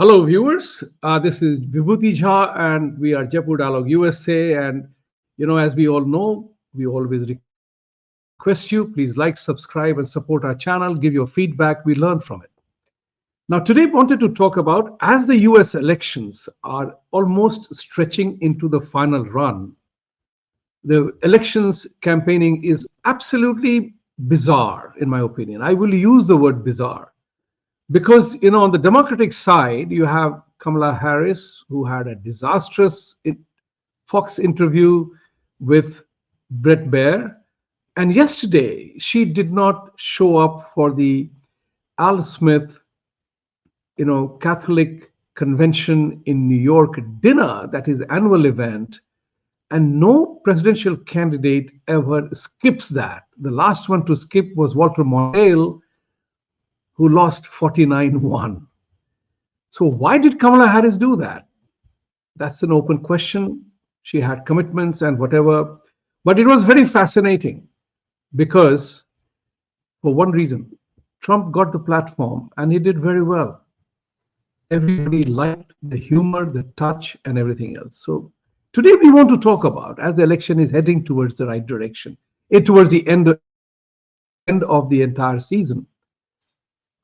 Hello, viewers. This is Vibhuti Jha, and we are Jaipur Dialogue USA. And as we all know, we always request you please like, subscribe, and support our channel. Give your feedback. We learn from it. Now, today, I wanted to talk about as the US elections are almost stretching into the final run. The elections campaigning is absolutely bizarre, in my opinion. I will use the word bizarre because on the Democratic side you have Kamala Harris, who had a disastrous Fox interview with Brett Baer, and yesterday she did not show up for the Al Smith Catholic convention in New York dinner, that is annual event, and no presidential candidate ever skips that. The last one to skip was Walter Mondale, who lost 49-1. So why did Kamala Harris do that? That's an open question. She had commitments and whatever. But it was very fascinating because, for one reason, Trump got the platform and he did very well. Everybody liked the humor, the touch, and everything else. So today we want to talk about, as the election is heading towards the right direction, towards the end of the entire season,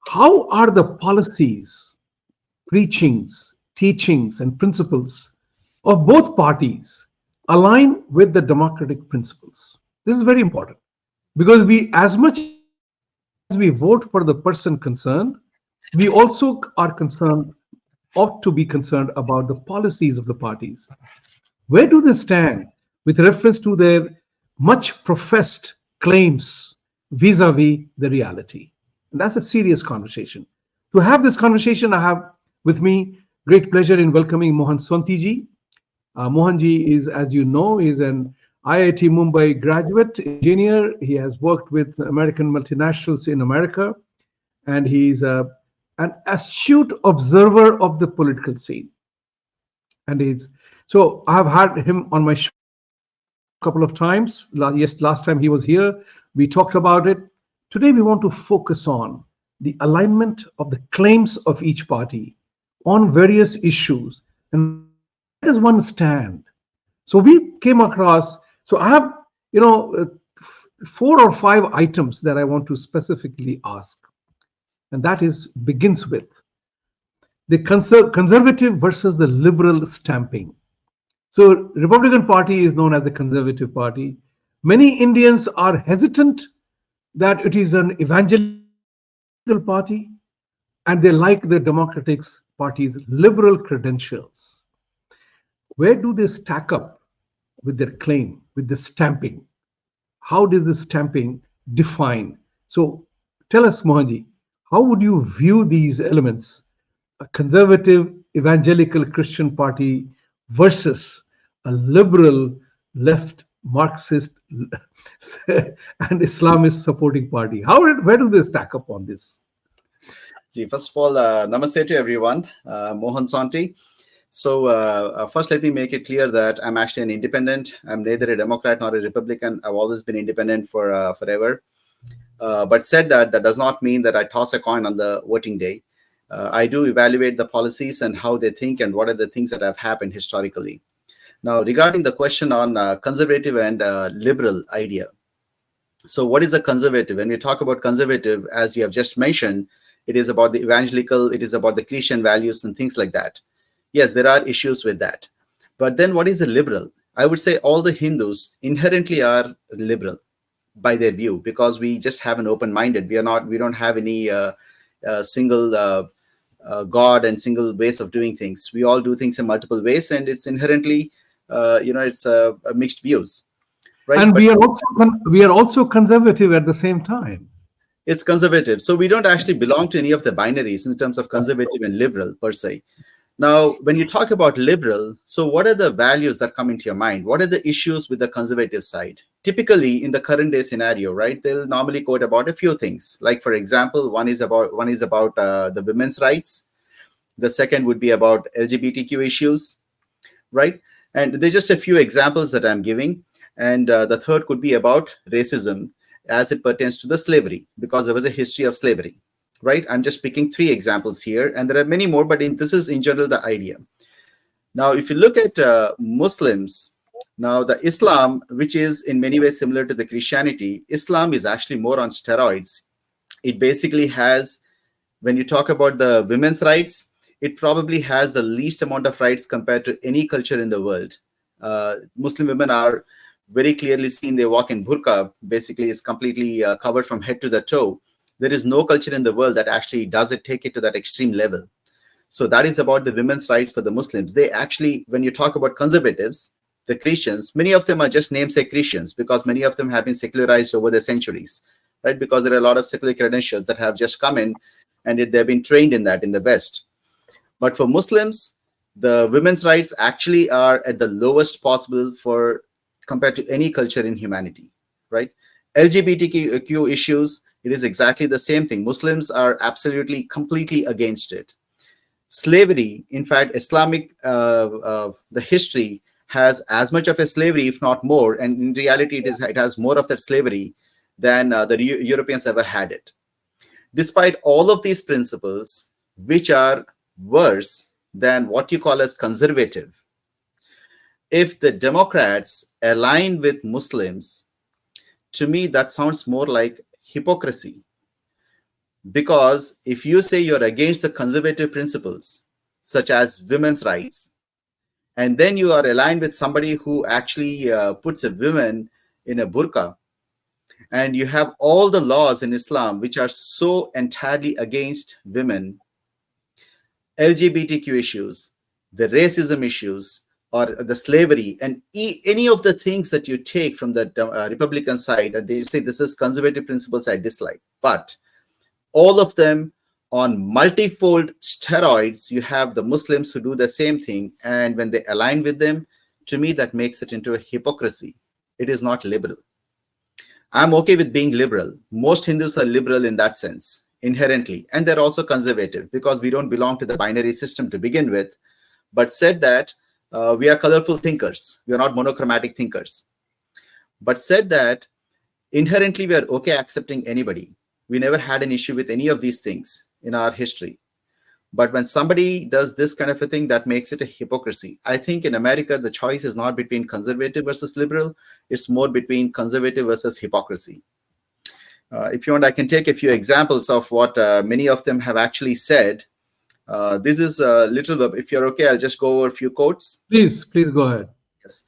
how are the policies, preachings, teachings, and principles of both parties align with the democratic principles? This is very important because as much as we vote for the person concerned, we also ought to be concerned about the policies of the parties. Where do they stand with reference to their much professed claims vis-a-vis the reality? And that's a serious conversation. To have this conversation, I have with me great pleasure in welcoming Mohan Sonti ji. Mohan ji is, as you know, is an IIT Mumbai graduate engineer. He has worked with American multinationals in America, and he's an astute observer of the political scene. And so I have had him on my show a couple of times. Yes, last time he was here, we talked about it. Today, we want to focus on the alignment of the claims of each party on various issues and where does one stand. So we came across, so I have, 4 or 5 items that I want to specifically ask. And that begins with the conservative versus the liberal stamping. So Republican Party is known as the conservative party. Many Indians are hesitant that it is an evangelical party, and they like the Democratic Party's liberal credentials. Where do they stack up with their claim, with the stamping? How does the stamping define? So tell us, Mohanji, how would you view these elements, a conservative evangelical Christian party versus a liberal left Marxist and Islamist supporting party? Where do they stack up on this? First of all, namaste to everyone. Mohan Sonti. So first, let me make it clear that I'm actually an independent. I'm neither a Democrat nor a Republican. I've always been independent for forever. But said that does not mean that I toss a coin on the voting day. I do evaluate the policies and how they think and what are the things that have happened historically. Now, regarding the question on conservative and liberal idea. So what is a conservative? When we talk about conservative, as you have just mentioned, it is about the evangelical, it is about the Christian values and things like that. Yes, there are issues with that. But then what is a liberal? I would say all the Hindus inherently are liberal by their view, because we just have an open-minded. We don't have any single God and single ways of doing things. We all do things in multiple ways, and it's inherently, it's mixed views, right? And we are also conservative at the same time. It's conservative, so we don't actually belong to any of the binaries in terms of conservative and liberal per se. Now, when you talk about liberal, so what are the values that come into your mind? What are the issues with the conservative side? Typically, in the current day scenario, right, they'll normally quote about a few things. Like, for example, one is about the women's rights. The second would be about LGBTQ issues, right? And there's just a few examples that I'm giving. And the third could be about racism as it pertains to the slavery, because there was a history of slavery. right? I'm just picking 3 examples here, and there are many more, but this is in general the idea. Now, if you look at Muslims, now the Islam, which is in many ways similar to the Christianity, Islam is actually more on steroids. It basically has, when you talk about the women's rights, it probably has the least amount of rights compared to any culture in the world. Muslim women are very clearly seen. They walk in burqa, basically it's completely covered from head to the toe. There is no culture in the world that actually does it, take it to that extreme level. So that is about the women's rights for the Muslims. They actually, when you talk about conservatives, the Christians, many of them are just namesake Christians because many of them have been secularized over the centuries, right? Because there are a lot of secular credentials that have just come in and they've been trained in that in the West. But for Muslims, the women's rights actually are at the lowest possible for compared to any culture in humanity, right? LGBTQ issues, it is exactly the same thing. Muslims are absolutely, completely against it. Slavery, in fact, Islamic, the history has as much of a slavery, if not more, and in reality, it has more of that slavery than the Europeans ever had it. Despite all of these principles, which are worse than what you call as conservative, if the Democrats align with Muslims, to me, that sounds more like hypocrisy. Because if you say you're against the conservative principles, such as women's rights, and then you are aligned with somebody who actually puts a woman in a burqa, and you have all the laws in Islam which are so entirely against women, LGBTQ issues, the racism issues, or the slavery, and any of the things that you take from the Republican side, and they say this is conservative principles I dislike. But all of them on multifold steroids, you have the Muslims who do the same thing. And when they align with them, to me, that makes it into a hypocrisy. It is not liberal. I'm okay with being liberal. Most Hindus are liberal in that sense, inherently. And they're also conservative because we don't belong to the binary system to begin with. But said that, we are colorful thinkers. We are not monochromatic thinkers. But said that, inherently, we are okay accepting anybody. We never had an issue with any of these things in our history. But when somebody does this kind of a thing, that makes it a hypocrisy. I think in America, the choice is not between conservative versus liberal. It's more between conservative versus hypocrisy. If you want, I can take a few examples of what many of them have actually said. This is a little, if you're okay, I'll just go over a few quotes. Please go ahead. Yes.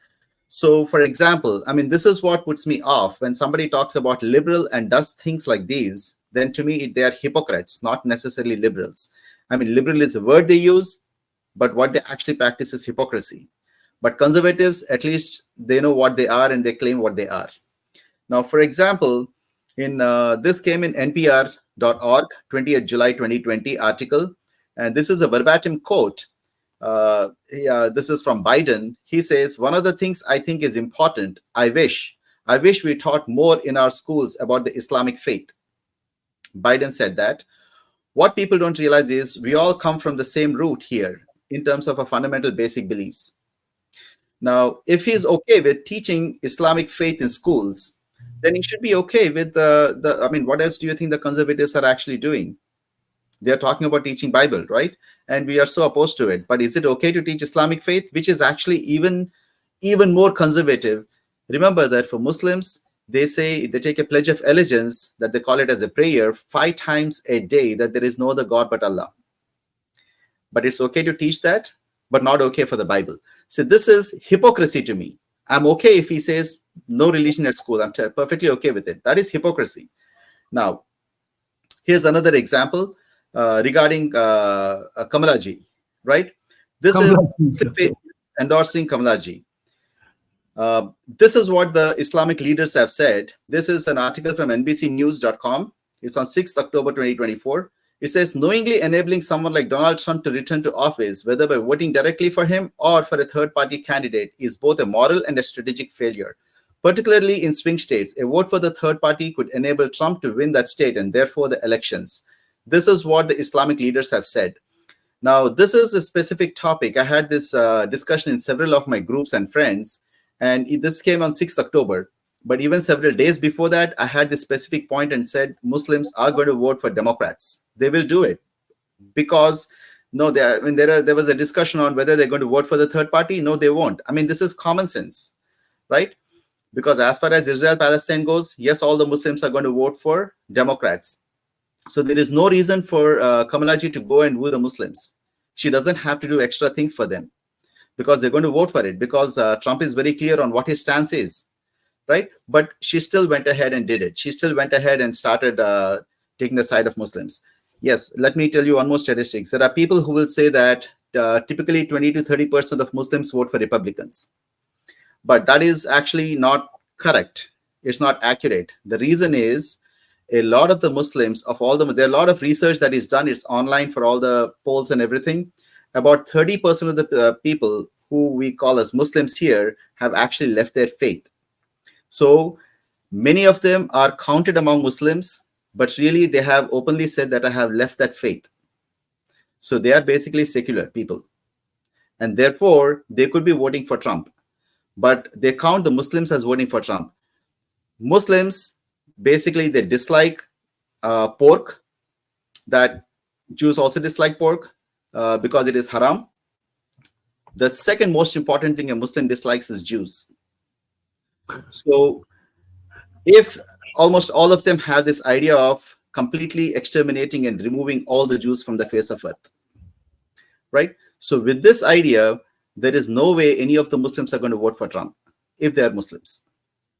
So, for example, I mean, this is what puts me off. When somebody talks about liberal and does things like these, then to me, they are hypocrites, not necessarily liberals. I mean, liberal is a word they use, but what they actually practice is hypocrisy. But conservatives, at least they know what they are and they claim what they are. Now, for example, in this came in npr.org, 20th July 2020 article, and this is a verbatim quote. This is from Biden. He says, one of the things I think is important, I wish we taught more in our schools about the Islamic faith. Biden said that. What people don't realize is we all come from the same root here in terms of our fundamental basic beliefs. Now, if he's okay with teaching Islamic faith in schools, then he should be okay with I mean, what else do you think the conservatives are actually doing? They're talking about teaching Bible, right? And we are so opposed to it. But is it okay to teach Islamic faith, which is actually even more conservative? Remember that for Muslims, they say they take a pledge of allegiance, that they call it as a prayer 5 times a day, that there is no other God but Allah. But it's okay to teach that, but not okay for the Bible. So this is hypocrisy to me. I'm okay if he says no religion at school. I'm perfectly okay with it. That is hypocrisy. Now, here's another example regarding Kamalaji, right? This is endorsing Kamalaji. This is what the Islamic leaders have said. This is an article from NBCnews.com. It's on 6th October 2024. It says, knowingly enabling someone like Donald Trump to return to office, whether by voting directly for him or for a third-party candidate, is both a moral and a strategic failure. Particularly in swing states, a vote for the third party could enable Trump to win that state and therefore the elections. This is what the Islamic leaders have said. Now, this is a specific topic. I had this discussion in several of my groups and friends, and this came on 6th October. But even several days before that, I had this specific point and said Muslims are going to vote for Democrats. They will do it because no, I mean, there was a discussion on whether they're going to vote for the third party. No, they won't. I mean, this is common sense, right? Because as far as Israel-Palestine goes, yes, all the Muslims are going to vote for Democrats. So there is no reason for Kamalaji to go and woo the Muslims. She doesn't have to do extra things for them because they're going to vote for it because Trump is very clear on what his stance is, right? But she still went ahead and did it. She still went ahead and started taking the side of Muslims. Yes, let me tell you one more statistics. There are people who will say that typically 20 to 30% of Muslims vote for Republicans. But that is actually not correct. It's not accurate. The reason is a lot of the Muslims, of all them, there are a lot of research that is done. It's online for all the polls and everything. About 30% of the people who we call as Muslims here have actually left their faith. So many of them are counted among Muslims, but really they have openly said that I have left that faith. So they are basically secular people. And therefore, they could be voting for Trump. But they count the Muslims as voting for Trump. Muslims, basically, they dislike pork. That Jews also dislike pork because it is haram. The second most important thing a Muslim dislikes is Jews. So if almost all of them have this idea of completely exterminating and removing all the Jews from the face of earth, right? So with this idea, there is no way any of the Muslims are going to vote for Trump if they are Muslims,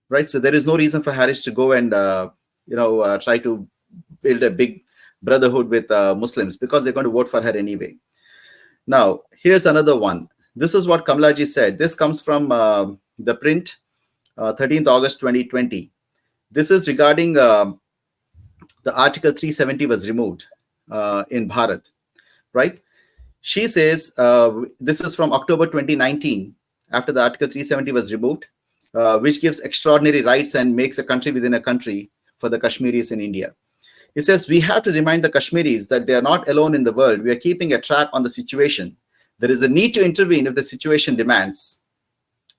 right? So there is no reason for Harris to go and try to build a big brotherhood with Muslims because they're going to vote for her anyway. Now, here's another one. This is what Kamalaji said. This comes from the print, 13th August 2020. This is regarding the Article 370 was removed in Bharat, right? She says, this is from October 2019, after the Article 370 was removed, which gives extraordinary rights and makes a country within a country for the Kashmiris in India. It says, we have to remind the Kashmiris that they are not alone in the world. We are keeping a track on the situation. There is a need to intervene if the situation demands.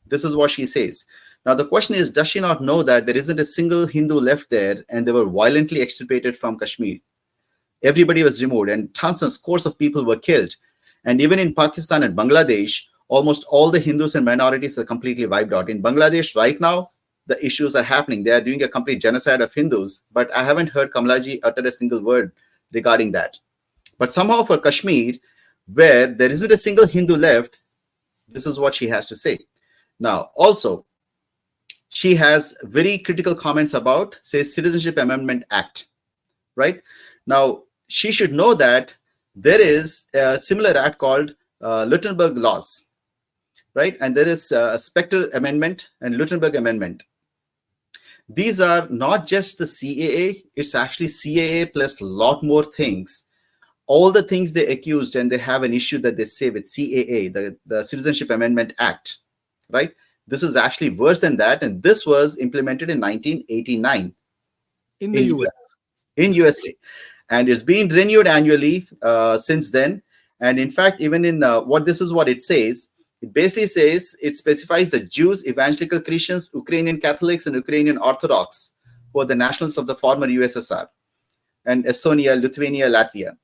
This is what she says. Now, the question is, does she not know that there isn't a single Hindu left there and they were violently extirpated from Kashmir? Everybody was removed and tons and scores of people were killed. And even in Pakistan and Bangladesh, almost all the Hindus and minorities are completely wiped out. In Bangladesh right now, the issues are happening. They are doing a complete genocide of Hindus, but I haven't heard Kamalaji utter a single word regarding that. But somehow for Kashmir, where there isn't a single Hindu left, this is what she has to say. Now, also, she has very critical comments about, say, Citizenship Amendment Act, right? Now, she should know that there is a similar act called Luttenberg Laws, right? And there is a Specter Amendment and Luttenberg Amendment. These are not just the CAA, it's actually CAA plus a lot more things. All the things they accused, and they have an issue that they say with CAA, the Citizenship Amendment Act, right? This is actually worse than that, and this was implemented in 1989 in the US. In USA, and it's been renewed annually since then. And in fact, even in this is what it says. It basically says, it specifies the Jews, evangelical Christians, Ukrainian Catholics, and Ukrainian Orthodox, who are the nationals of the former USSR, and Estonia, Lithuania, Latvia.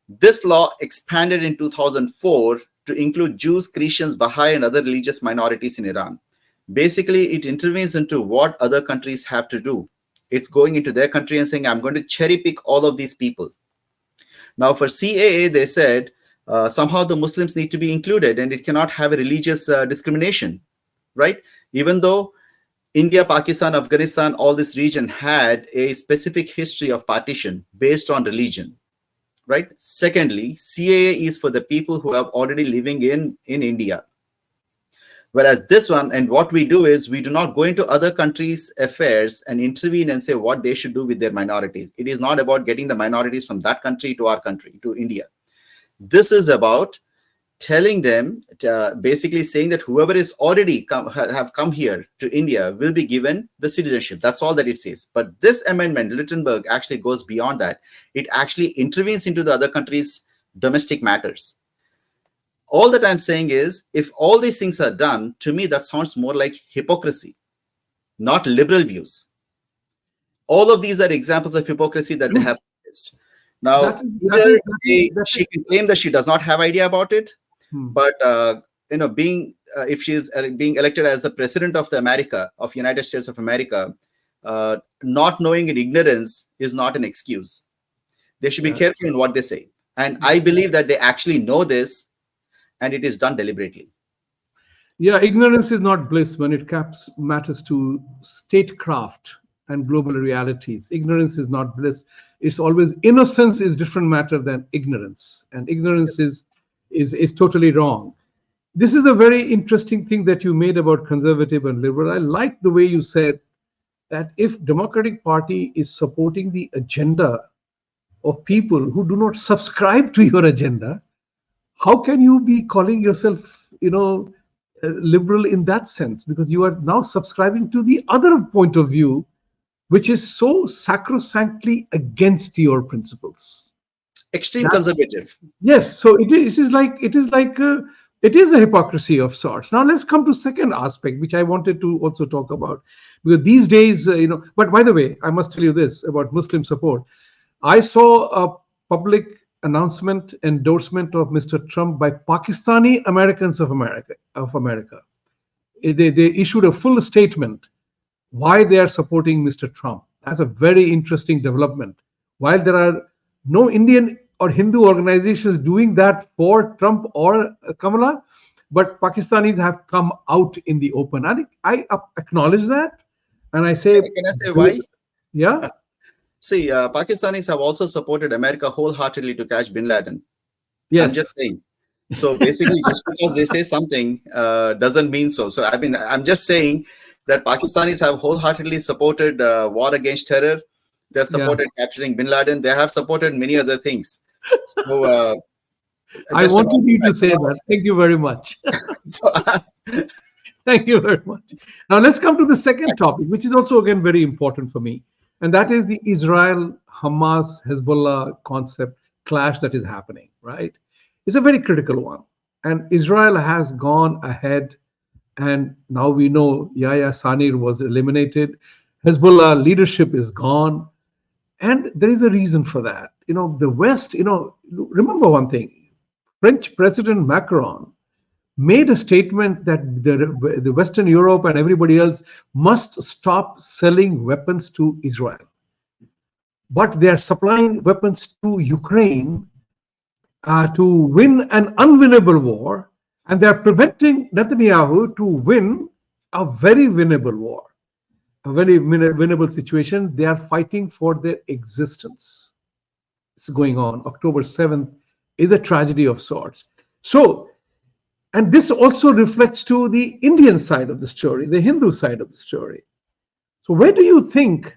This law expanded in 2004 to include Jews, Christians, Baha'i, and other religious minorities in Iran. Basically, it intervenes into what other countries have to do. It's going into their country and saying, I'm going to cherry pick all of these people. Now, for CAA, they said, somehow the Muslims need to be included and it cannot have a religious discrimination, right? Even though India, Pakistan, Afghanistan, all this region had a specific history of partition based on religion, right? Secondly, CAA is for the people who are already living in India. Whereas this one, and what we do is we do not go into other countries' affairs and intervene and say what they should do with their minorities. It is not about getting the minorities from that country to our country, to India. This is about telling them, basically saying that whoever is already have come here to India will be given the citizenship. That's all that it says. But this amendment, Littenberg, actually goes beyond that. It actually intervenes into the other countries' domestic matters. All that I'm saying is, if all these things are done, to me, that sounds more like hypocrisy. not liberal views. All of these are examples of hypocrisy that they have faced. Now, That is that either is that is that she is. can claim that she does not have idea about it, Hmm. but being if she is being elected as the president of the America of United States of America, not knowing in ignorance is not an excuse. They should be Yeah. careful in what they say, and I believe that they actually know this, and it is done deliberately. Yeah, ignorance is not bliss when it matters to statecraft and global realities. Ignorance is not bliss. It's always innocence is different matter than ignorance, and ignorance is totally wrong. This is a very interesting thing that you made about conservative and liberal. I like the way you said that if Democratic Party is supporting the agenda of people who do not subscribe to your agenda, how can you be calling yourself, liberal in that sense? Because you are now subscribing to the other point of view, which is so sacrosanctly against your principles. Extreme That conservative. yes, so it is a hypocrisy of sorts. Now let's come to second aspect, which I wanted to also talk about, because these days, But by the way, I must tell you this about Muslim support. I saw a public announcement endorsement of Mr. Trump by Pakistani Americans of America. They issued a full statement why they are supporting Mr. Trump. That's a very interesting development. While there are no Indian or Hindu organizations doing that for Trump or Kamala, but Pakistanis have come out in the open. And I acknowledge that, and I say, Can I say why? yeah, See, Pakistanis have also supported America wholeheartedly to catch Bin Laden. I'm yes. just saying. So basically, just because they say something doesn't mean so. So I mean, I'm just saying that Pakistanis have wholeheartedly supported war against terror. They have Yeah, supported capturing Bin Laden. They have supported many other things. So I just a wanted matter of you to fact. say that. Thank you very much. So, Thank you very much. Now let's come to the second topic, which is also again very important for me, and that is the Israel Hamas Hezbollah concept clash that is happening, right? It's a very critical one. And Israel has gone ahead, and now we know Yahya Sanir was eliminated. Hezbollah leadership is gone. And there is a reason for that. The West, remember one thing: French President Macron made a statement that the Western Europe and everybody else must stop selling weapons to Israel. But they are supplying weapons to Ukraine to win an unwinnable war, and they are preventing Netanyahu to win a very winnable war, a very winnable situation. They are fighting for their existence. It's going on. October 7th is a tragedy of sorts. So, and this also reflects to the Indian side of the story, the Hindu side of the story. So, where do you think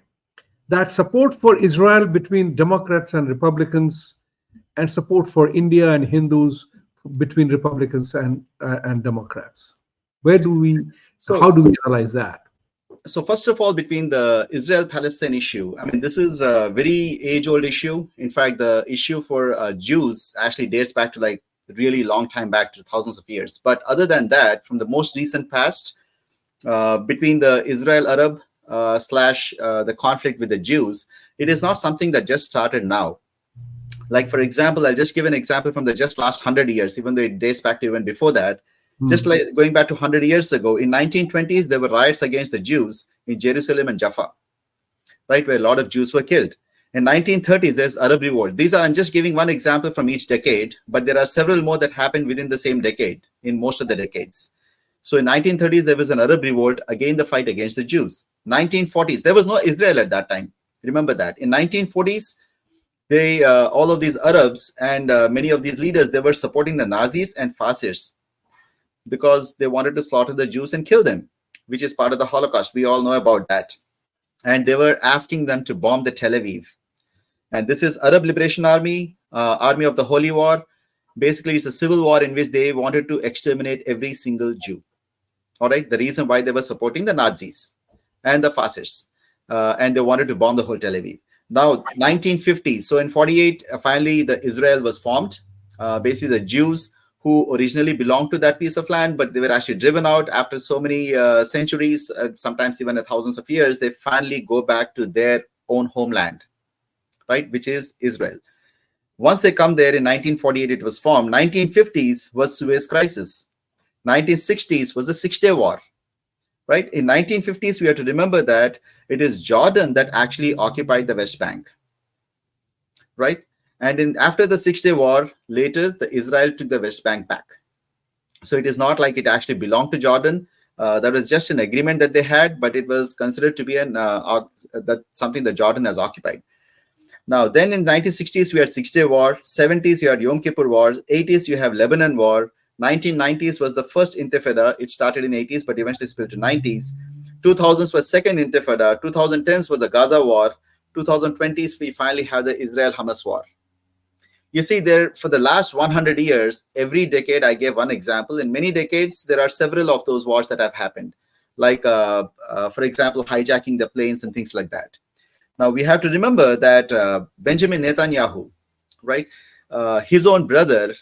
that support for Israel between Democrats and Republicans, and support for India and Hindus between Republicans and Democrats? Where do we, how so do we analyze that? so first of all, between the Israel-Palestine issue, I mean, this is a very age-old issue. In fact, the issue for Jews actually dates back to like really long time back, to thousands of years. But other than that, from the most recent past, between the Israel-Arab slash the conflict with the Jews, it is not something that just started now. Like, for example, I'll just give an example from the just last 100 years, even though it dates back to even before that. Just Hmm. like going back to 100 years ago, in 1920s, there were riots against the Jews in Jerusalem and Jaffa, right, where a lot of Jews were killed. In 1930s, there's Arab Revolt. These are, I'm just giving one example from each decade, but there are several more that happened within the same decade, in most of the decades. So in 1930s, there was an Arab Revolt, again the fight against the Jews. 1940s, there was no Israel at that time. Remember that. In 1940s, they all of these Arabs and many of these leaders, they were supporting the Nazis and fascists because they wanted to slaughter the Jews and kill them, which is part of the Holocaust. We all know about that. And they were asking them to bomb the Tel Aviv. And this is Arab Liberation Army, Army of the Holy War. Basically, it's a civil war in which they wanted to exterminate every single Jew. All right, the reason why they were supporting the Nazis and the fascists, and they wanted to bomb the whole Tel Aviv. Now, 1950s. So in 48, finally, the Israel was formed. Basically, the Jews who originally belonged to that piece of land, but they were actually driven out after so many centuries, sometimes even thousands of years. They finally go back to their own homeland, right, which is Israel. Once they come there in 1948, it was formed. 1950s was Suez Crisis. 1960s was the Six-Day War, right? In 1950s, we have to remember that it is Jordan that actually occupied the West Bank, right? And after the Six-Day War, later, the Israel took the West Bank back. So it is not like it actually belonged to Jordan. That was just an agreement that they had, but it was considered to be something that Jordan has occupied. Now, then in 1960s, we had Six-Day War. 70s, you had Yom Kippur Wars. 80s, you have Lebanon War. 1990s was the first Intifada. It started in 80s, but eventually spilled to 90s. 2000s was second Intifada. 2010s was the Gaza War. 2020s, we finally have the Israel-Hamas War. You see, there for the last 100 years, every decade, I gave one example. In many decades, there are several of those wars that have happened, like, for example, hijacking the planes and things like that. Now, we have to remember that Benjamin Netanyahu, right, his own brother,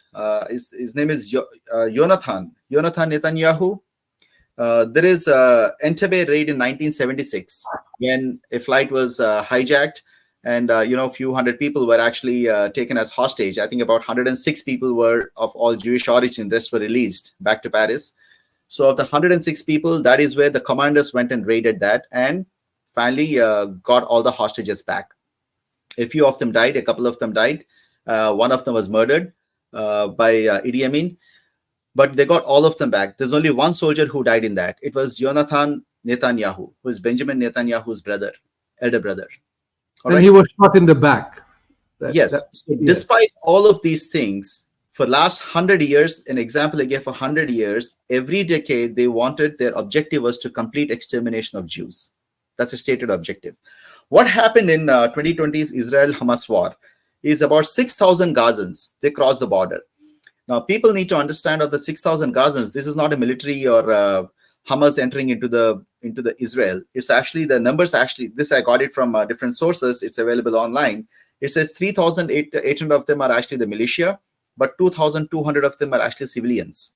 his name is Jonathan Netanyahu. There is Entebbe raid in 1976 when a flight was hijacked, and a few hundred people were actually taken as hostage. I think about 106 people were of all Jewish origin. Rest were released back to Paris. So of the 106 people, that is where the commanders went and raided that, and finally got all the hostages back. A few of them died. A couple of them died. One of them was murdered by Idi Amin. But they got all of them back. There's only one soldier who died in that. It was Jonathan Netanyahu, who is Benjamin Netanyahu's brother, elder brother. All right? He was shot in the back. Yes. Despite all of these things, for last 100 years, an example I gave for 100 years, every decade they wanted, their objective was to complete extermination of Jews. That's a stated objective. What happened in 2020's Israel-Hamas war is about 6,000 Gazans, they crossed the border. Now, people need to understand of the 6,000 Gazans, this is not a military or Hamas entering into the Israel. It's actually, the numbers actually, this I got it from different sources. It's available online. It says 3,800 of them are actually the militia, but 2,200 of them are actually civilians.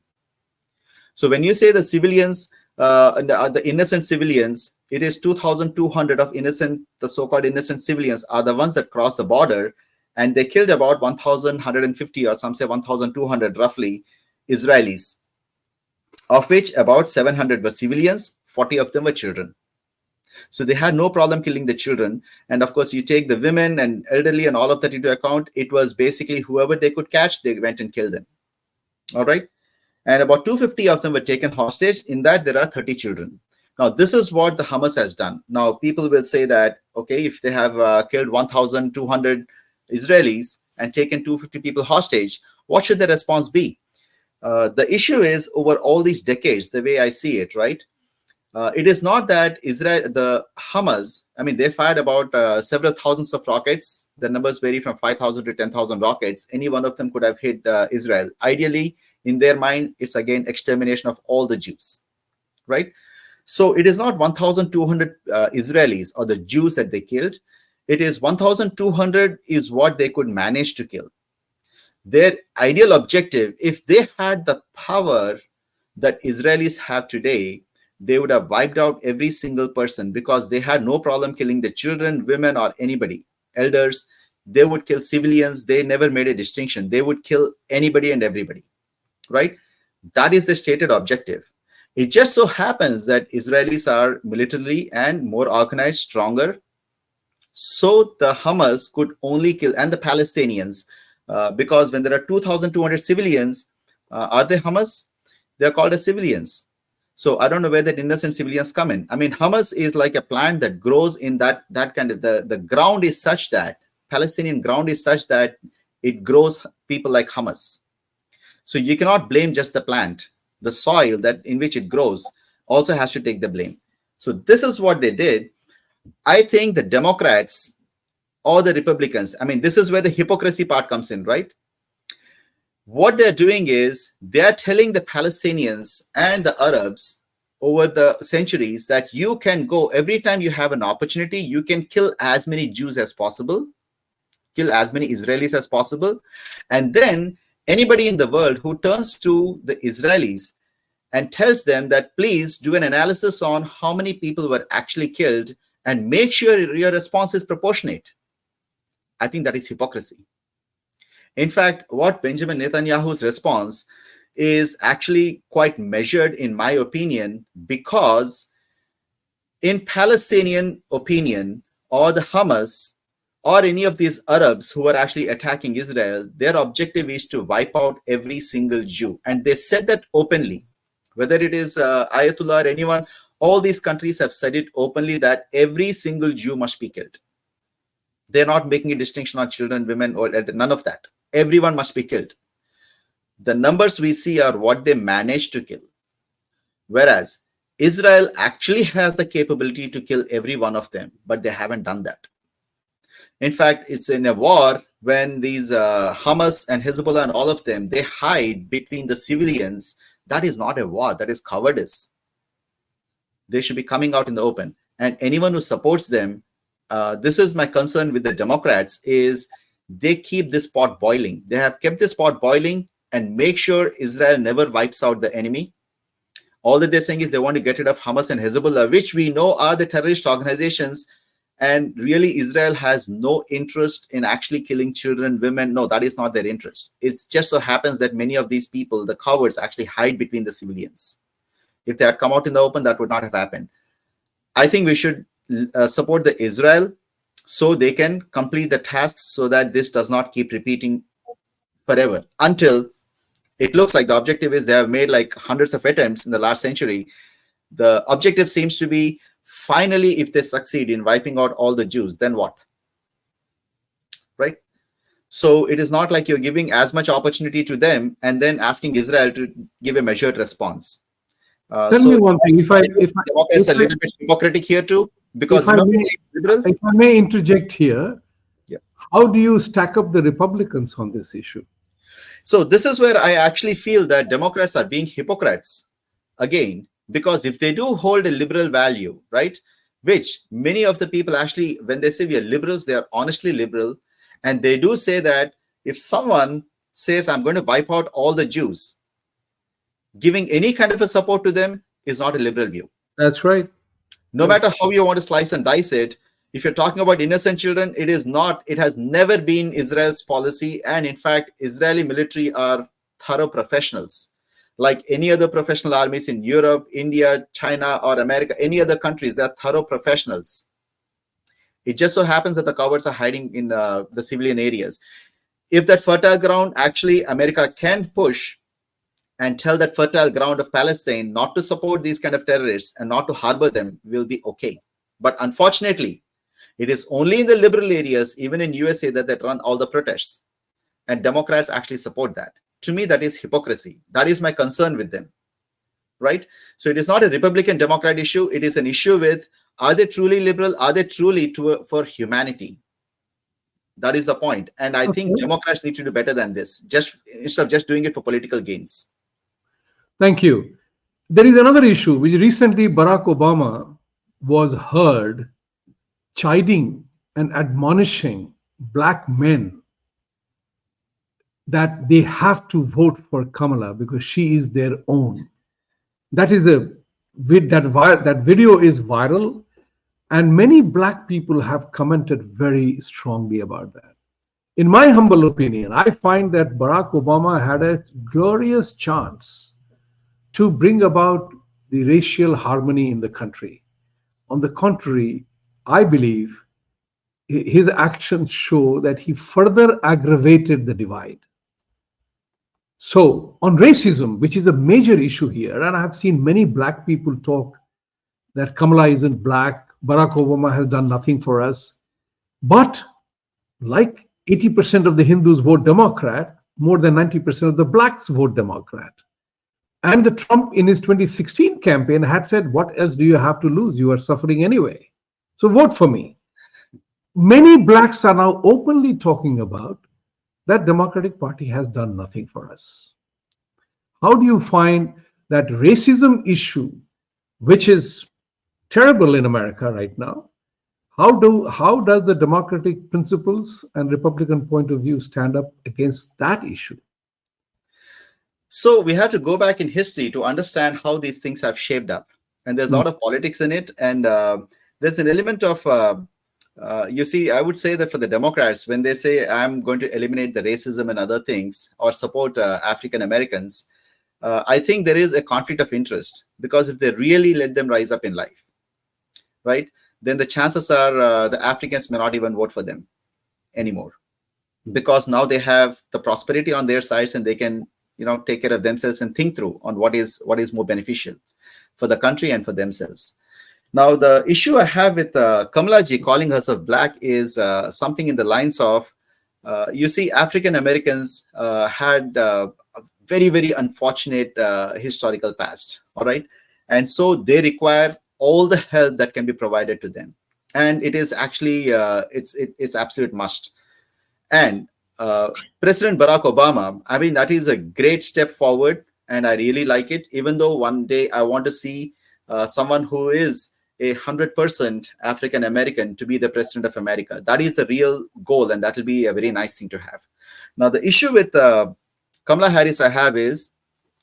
So when you say the civilians, the innocent civilians, it is 2,200 of innocent, the so-called innocent civilians are the ones that cross the border, and they killed about 1,150 or some say 1,200 roughly Israelis, of which about 700 were civilians, 40 of them were children. So they had no problem killing the children. And of course, you take the women and elderly and all of that into account, it was basically whoever they could catch, they went and killed them. All right. And about 250 of them were taken hostage. In that, there are 30 children. Now, this is what the Hamas has done. Now, people will say that, okay, if they have killed 1,200 Israelis and taken 250 people hostage, what should the response be? The issue is, over all these decades, the way I see it, right? It is not that Israel, the Hamas, I mean, they fired about several thousands of rockets. The numbers vary from 5,000 to 10,000 rockets. Any one of them could have hit Israel. Ideally, in their mind, it's again extermination of all the Jews, right? So it is not 1,200 Israelis or the Jews that they killed. It is 1,200 is what they could manage to kill. Their ideal objective, if they had the power that Israelis have today, they would have wiped out every single person, because they had no problem killing the children, women, or anybody, elders. They would kill civilians. They never made a distinction. They would kill anybody and everybody, right? That is the stated objective. It just so happens that Israelis are militarily and more organized, stronger. So the Hamas could only kill, and the Palestinians, because when there are 2,200 civilians, are they Hamas? They're called as civilians. So I don't know where that innocent civilians come in. I mean, Hamas is like a plant that grows in that kind of, the ground is such that, Palestinian ground is such that it grows people like Hamas. So you cannot blame just the plant. The soil that in which it grows also has to take the blame. So this is what they did. I think the Democrats or the Republicans, I mean, this is where the hypocrisy part comes in, right? What they're doing is they're telling the Palestinians and the Arabs over the centuries that you can go, every time you have an opportunity, you can kill as many Jews as possible, kill as many Israelis as possible. And then Anybody in the world who turns to the Israelis and tells them that please do an analysis on how many people were actually killed and make sure your response is proportionate, I think that is hypocrisy. In fact, what Benjamin Netanyahu's response is actually quite measured, in my opinion, because in Palestinian opinion, or the Hamas, or any of these Arabs who are actually attacking Israel, their objective is to wipe out every single Jew. And they said that openly. Whether it is Ayatollah or anyone, all these countries have said it openly that every single Jew must be killed. They're not making a distinction on children, women, or none of that. Everyone must be killed. The numbers we see are what they managed to kill. Whereas Israel actually has the capability to kill every one of them, but they haven't done that. In fact, it's in a war when these Hamas and Hezbollah and all of them, they hide between the civilians. That is not a war. That is cowardice. They should be coming out in the open. And anyone who supports them, this is my concern with the Democrats, is they keep this pot boiling. They have kept this pot boiling and make sure Israel never wipes out the enemy. All that they're saying is they want to get rid of Hamas and Hezbollah, which we know are the terrorist organizations. And really, Israel has no interest in actually killing children, women. No, that is not their interest. It just so happens that many of these people, the cowards, actually hide between the civilians. If they had come out in the open, that would not have happened. I think we should support the Israel so they can complete the tasks so that this does not keep repeating forever until it looks like the objective is they have made like hundreds of attempts in the last century. The objective seems to be finally, if they succeed in wiping out all the Jews, then what? Right? So it is not like you're giving as much opportunity to them and then asking Israel to give a measured response. Tell me one thing. Democrats are a little bit hypocritic here too, because if I may interject here, yeah. How do you stack up the Republicans on this issue? So this is where I actually feel that Democrats are being hypocrites again, because if they do hold a liberal value, right, which many of the people actually, when they say we are liberals, they are honestly liberal. And they do say that if someone says, I'm going to wipe out all the Jews, giving any kind of a support to them is not a liberal view. That's right. No matter how you want to slice and dice it, if you're talking about innocent children, it is not, it has never been Israel's policy. And in fact, Israeli military are thorough professionals. Like any other professional armies in Europe, India, China, or America, any other countries, they're thorough professionals. It just so happens that the cowards are hiding in the civilian areas. If that fertile ground, actually America can push and tell that fertile ground of Palestine not to support these kind of terrorists and not to harbor them, will be okay. But unfortunately, it is only in the liberal areas, even in USA, that they run all the protests. And Democrats actually support that. To me, that is hypocrisy. That is my concern with them, right? So it is not a Republican-Democrat issue. It is an issue with, are they truly liberal? Are they truly for humanity? That is the point. And I think Democrats need to do better than this, just instead of just doing it for political gains. Thank you. There is another issue which recently Barack Obama was heard chiding and admonishing black men that they have to vote for Kamala because she is their own. That video is viral, and many black people have commented very strongly about that. In my humble opinion, I find that Barack Obama had a glorious chance to bring about the racial harmony in the country. On the contrary, I believe his actions show that he further aggravated the divide. So on racism, which is a major issue here, and I have seen many black people talk that Kamala isn't black, Barack Obama has done nothing for us. But like 80% of the Hindus vote Democrat, more than 90% of the blacks vote Democrat. And the Trump in his 2016 campaign had said, what else do you have to lose? You are suffering anyway. So vote for me. Many blacks are now openly talking about that Democratic Party has done nothing for us. How do you find that racism issue, which is terrible in America right now, how does the democratic principles and Republican point of view stand up against that issue? So we have to go back in history to understand how these things have shaped up. And there's a Mm. lot of politics in it. And there's an element of, you see, I would say that for the Democrats, when they say, I'm going to eliminate the racism and other things or support African Americans, I think there is a conflict of interest, because if they really let them rise up in life, right, then the chances are the Africans may not even vote for them anymore, because now they have the prosperity on their sides and they can, take care of themselves and think through on what is more beneficial for the country and for themselves. Now, the issue I have with Kamala ji calling herself black is something in the lines of, you see, African Americans had a very, very unfortunate historical past, all right? And so they require all the help that can be provided to them. And it is actually, it's absolute must. And President Barack Obama, I mean, that is a great step forward, and I really like it. Even though one day I want to see someone who is 100% African American to be the president of America. That is the real goal, and that will be a very nice thing to have. Now, the issue with Kamala Harris I have is,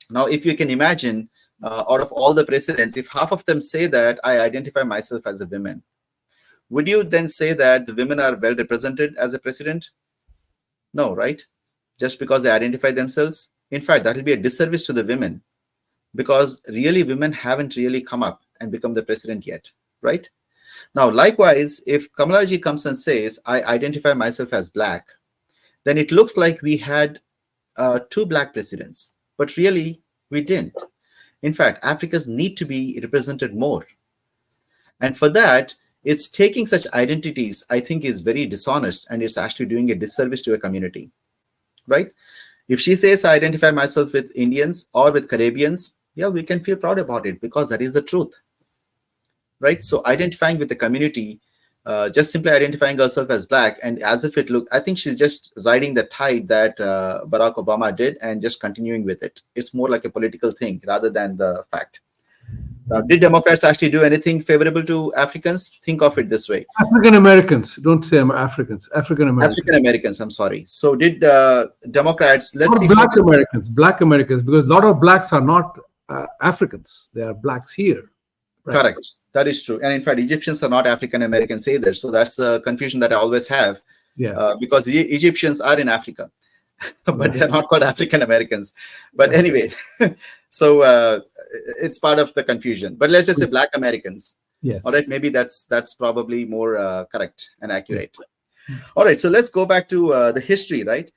now if you can imagine, out of all the presidents, if half of them say that I identify myself as a woman, would you then say that the women are well represented as a president? No, right? Just because they identify themselves. In fact, that will be a disservice to the women, because really women haven't really come up and become the president yet, right? Now, likewise, if Kamalaji comes and says, I identify myself as black, then it looks like we had two black presidents, but really we didn't. In fact, Africans need to be represented more. And for that, it's taking such identities, I think, is very dishonest, and it's actually doing a disservice to a community, right? If she says, I identify myself with Indians or with Caribbeans, yeah, we can feel proud about it, because that is the truth, right? So identifying with the community, just simply identifying herself as black, and as if it looked, I think she's just riding the tide that Barack Obama did and just continuing with it. It's more like a political thing rather than the fact. Did Democrats actually do anything favorable to Africans? Think of it this way. African Americans. Don't say I'm Africans. African Americans. African Americans, I'm sorry. So did Democrats, let's Or see. black Americans. Black Americans, because a lot of blacks are not Africans. They are blacks here. Right? Correct. That is true. And in fact, Egyptians are not African Americans either. So that's the confusion that I always have. Yeah. Because Egyptians are in Africa, but they're not called African Americans. But anyway, so it's part of the confusion. But let's just say black Americans. Yes. All right. Maybe that's probably more correct and accurate. All right. So let's go back to the history, right?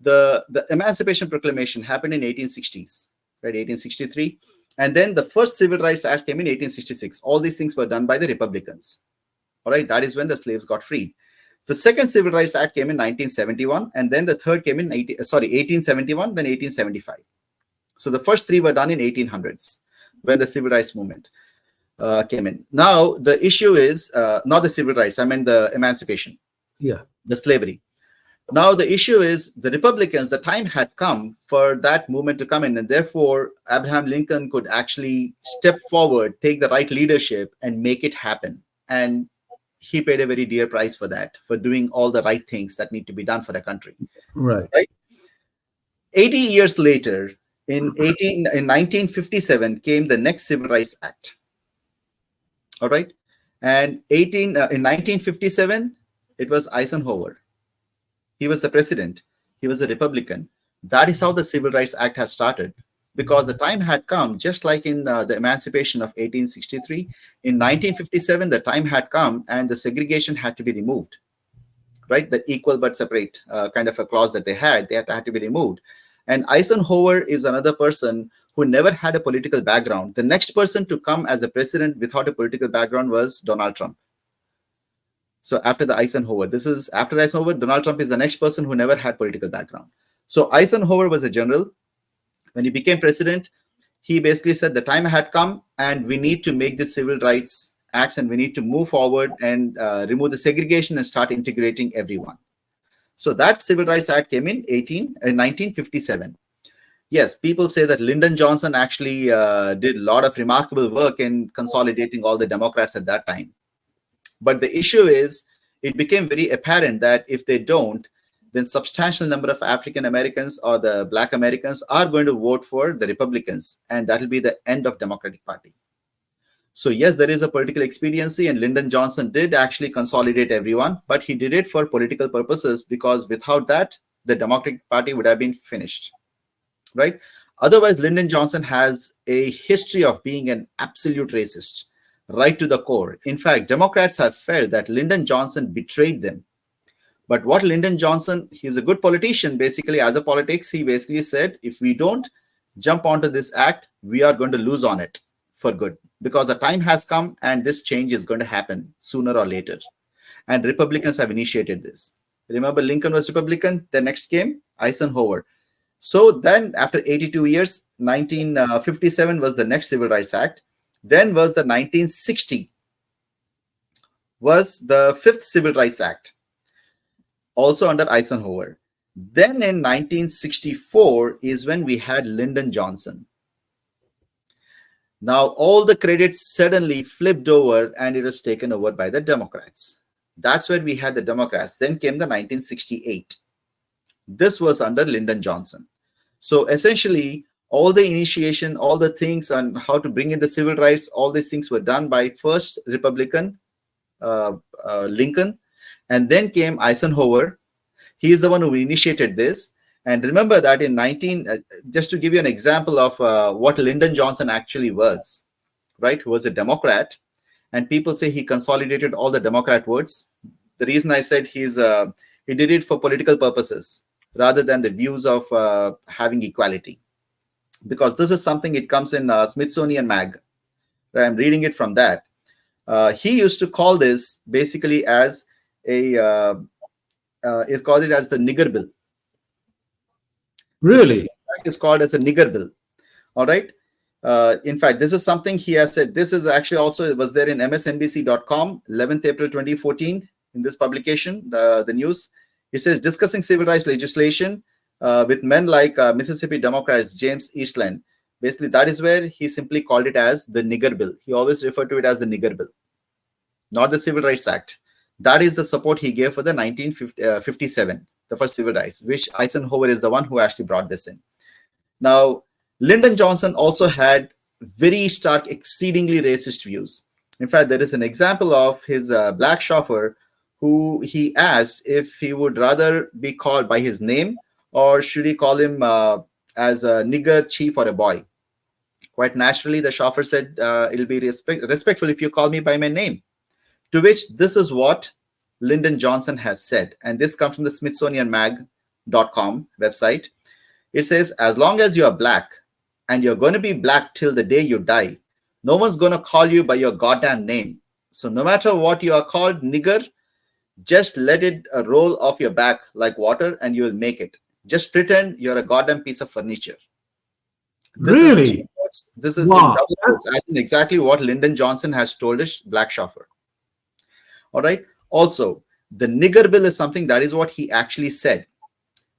The Emancipation Proclamation happened in 1860s, right? 1863. And then the first Civil Rights Act came in 1866. All these things were done by the Republicans. All right. That is when the slaves got freed. The second Civil Rights Act came in 1971, and then the third came in 1871, then 1875. So the first three were done in 1800s, when the Civil Rights Movement came in. Now, the issue is not the civil rights, I meant the emancipation, the slavery. Now, the issue is the Republicans, the time had come for that movement to come in, and therefore, Abraham Lincoln could actually step forward, take the right leadership, and make it happen. And he paid a very dear price for that, for doing all the right things that need to be done for the country. Right. 80 years later, in 1957, came the next Civil Rights Act. All right. And in 1957, it was Eisenhower. He was the president. He was a Republican. That is how the Civil Rights Act has started, because the time had come, just like in the emancipation of 1863. In 1957, the time had come and the segregation had to be removed, right? The equal but separate kind of a clause that they had to be removed. And Eisenhower is another person who never had a political background. The next person to come as a president without a political background was Donald Trump. So after the Eisenhower, after Eisenhower, Donald Trump is the next person who never had political background. So Eisenhower was a general. When he became president, he basically said the time had come and we need to make the civil rights acts and we need to move forward and remove the segregation and start integrating everyone. So that Civil Rights Act came in 1957. Yes, people say that Lyndon Johnson actually did a lot of remarkable work in consolidating all the Democrats at that time. But the issue is, it became very apparent that if they don't, then substantial number of African Americans or the Black Americans are going to vote for the Republicans, and that will be the end of Democratic Party. So yes, there is a political expediency, and Lyndon Johnson did actually consolidate everyone, but he did it for political purposes, because without that, the Democratic Party would have been finished, right? Otherwise, Lyndon Johnson has a history of being an absolute racist, right to the core. In fact, Democrats have felt that Lyndon Johnson betrayed them. But what Lyndon Johnson, he's a good politician, basically, as a politics, he basically said, if we don't jump onto this act, we are going to lose on it for good, because the time has come and this change is going to happen sooner or later. And Republicans have initiated this. Remember, Lincoln was Republican, then next came Eisenhower. So then after 82 years, 1957 was the next Civil Rights Act. Then was the 1960 was the fifth Civil Rights Act, also under Eisenhower. Then in 1964 is when we had Lyndon Johnson. Now all the credits suddenly flipped over and it was taken over by the Democrats. That's where we had the Democrats. Then came the 1968. This was under Lyndon Johnson. So essentially, all the initiation, all the things on how to bring in the civil rights, all these things were done by first Republican Lincoln, and then came Eisenhower. He is the one who initiated this. And remember that in just to give you an example of what Lyndon Johnson actually was, right? Who was a Democrat, and people say he consolidated all the Democrat votes. The reason I said he did it for political purposes rather than the views of having equality, because this is something, it comes in Smithsonian Mag. Right? I'm reading it from that. He used to call this basically as is called it as the nigger bill. Really? It's called as a nigger bill. All right. In fact, this is something he has said. This is actually also, it was there in msnbc.com, 11th April 2014, in this publication, the news. It says, discussing civil rights legislation with men like Mississippi Democrats James Eastland. Basically, that is where he simply called it as the nigger bill. He always referred to it as the nigger bill, not the Civil Rights Act. That is the support he gave for the 1957, the first civil rights, which Eisenhower is the one who actually brought this in. Now, Lyndon Johnson also had very stark, exceedingly racist views. In fact, there is an example of his black chauffeur who he asked if he would rather be called by his name or should he call him as a nigger chief or a boy. Quite naturally, the chauffeur said, it'll be respectful if you call me by my name. To which this is what Lyndon Johnson has said. And this comes from the SmithsonianMag.com website. It says, as long as you are black, and you're going to be black till the day you die, no one's going to call you by your goddamn name. So no matter what you are called, nigger, just let it roll off your back like water and you will make it. Just pretend you're a goddamn piece of furniture. Really? This is wow. Exactly what Lyndon Johnson has told his black chauffeur. All right. Also, the nigger bill is something that is what he actually said.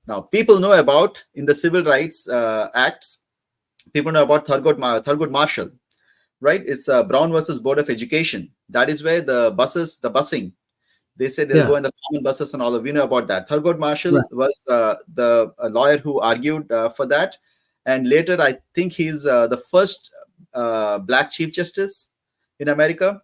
Now, people know about in the Civil Rights Acts, people know about Thurgood Marshall, right? It's Brown versus Board of Education. That is where the busing, they say they'll go in the common buses and all of you know about that. Thurgood Marshall was the lawyer who argued for that. And later, I think he's the first black Chief Justice in America.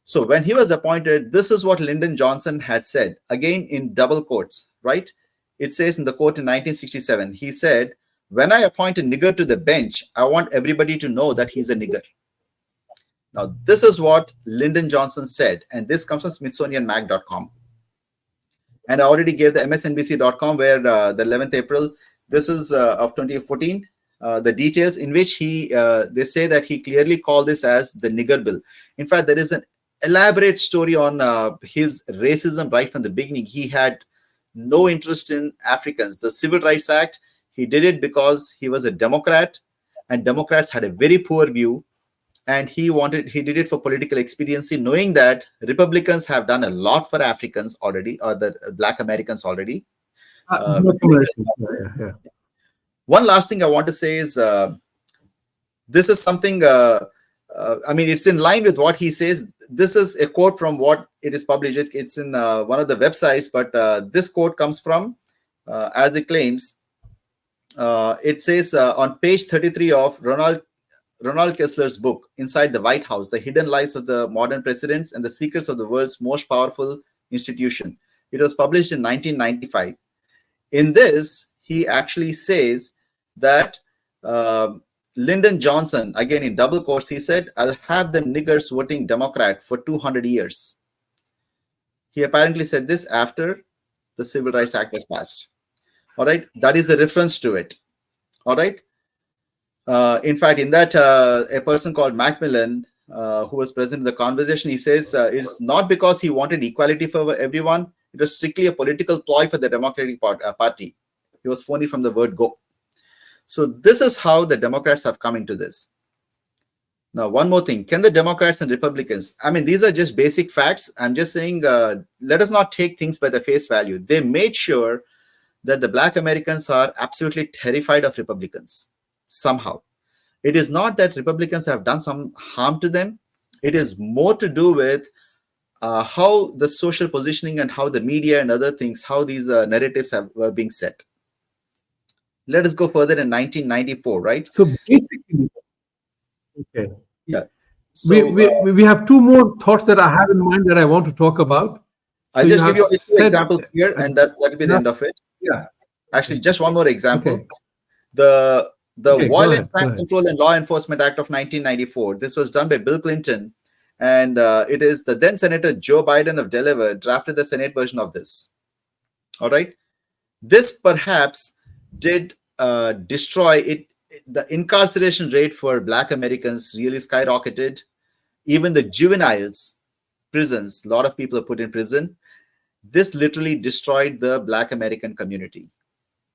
So when he was appointed, this is what Lyndon Johnson had said, again in double quotes, right? It says in the quote in 1967, he said, when I appoint a nigger to the bench, I want everybody to know that he's a nigger. Now, this is what Lyndon Johnson said, and this comes from SmithsonianMag.com. And I already gave the MSNBC.com where the 11th April, this is of 2014, the details in which they say that he clearly called this as the nigger bill. In fact, there is an elaborate story on his racism right from the beginning. He had no interest in Africans. The Civil Rights Act, he did it because he was a Democrat, and Democrats had a very poor view, and he did it for political expediency, knowing that Republicans have done a lot for Africans already, or the Black Americans already. One last thing I want to say is this is something, I mean, it's in line with what he says. This is a quote from what it is published. It's in one of the websites, but this quote comes from as it claims, it says on page 33 of Ronald Kessler's book, Inside the White House, The Hidden Lives of the Modern Presidents and the Secrets of the World's Most Powerful Institution. It was published in 1995. In this, he actually says that Lyndon Johnson, again in double quotes, he said, "I'll have them niggers voting Democrat for 200 years." He apparently said this after the Civil Rights Act was passed. All right, that is the reference to it. All right. In fact, in that, a person called Macmillan, who was present in the conversation, he says it's not because he wanted equality for everyone. It was strictly a political ploy for the Democratic Party. He was phony from the word go. So this is how the Democrats have come into this. Now, one more thing. Can the Democrats and Republicans, I mean, these are just basic facts. I'm just saying, let us not take things by the face value. They made sure that the Black Americans are absolutely terrified of Republicans somehow. It is not that Republicans have done some harm to them. It is more to do with how the social positioning and how the media and other things, how these narratives were being set. Let us go further in 1994, right? So basically, okay. Yeah. So we have two more thoughts that I have in mind that I want to talk about. I'll just give you two examples here, and that will be the end of it. Yeah. Actually, just one more example. Okay. The Violent Crime Control and Law Enforcement Act of 1994. This was done by Bill Clinton, and it is the then Senator Joe Biden of Delaware drafted the Senate version of this. All right. This perhaps did destroy it. The incarceration rate for Black Americans really skyrocketed. Even the juveniles prisons, a lot of people are put in prison. This literally destroyed the Black American community.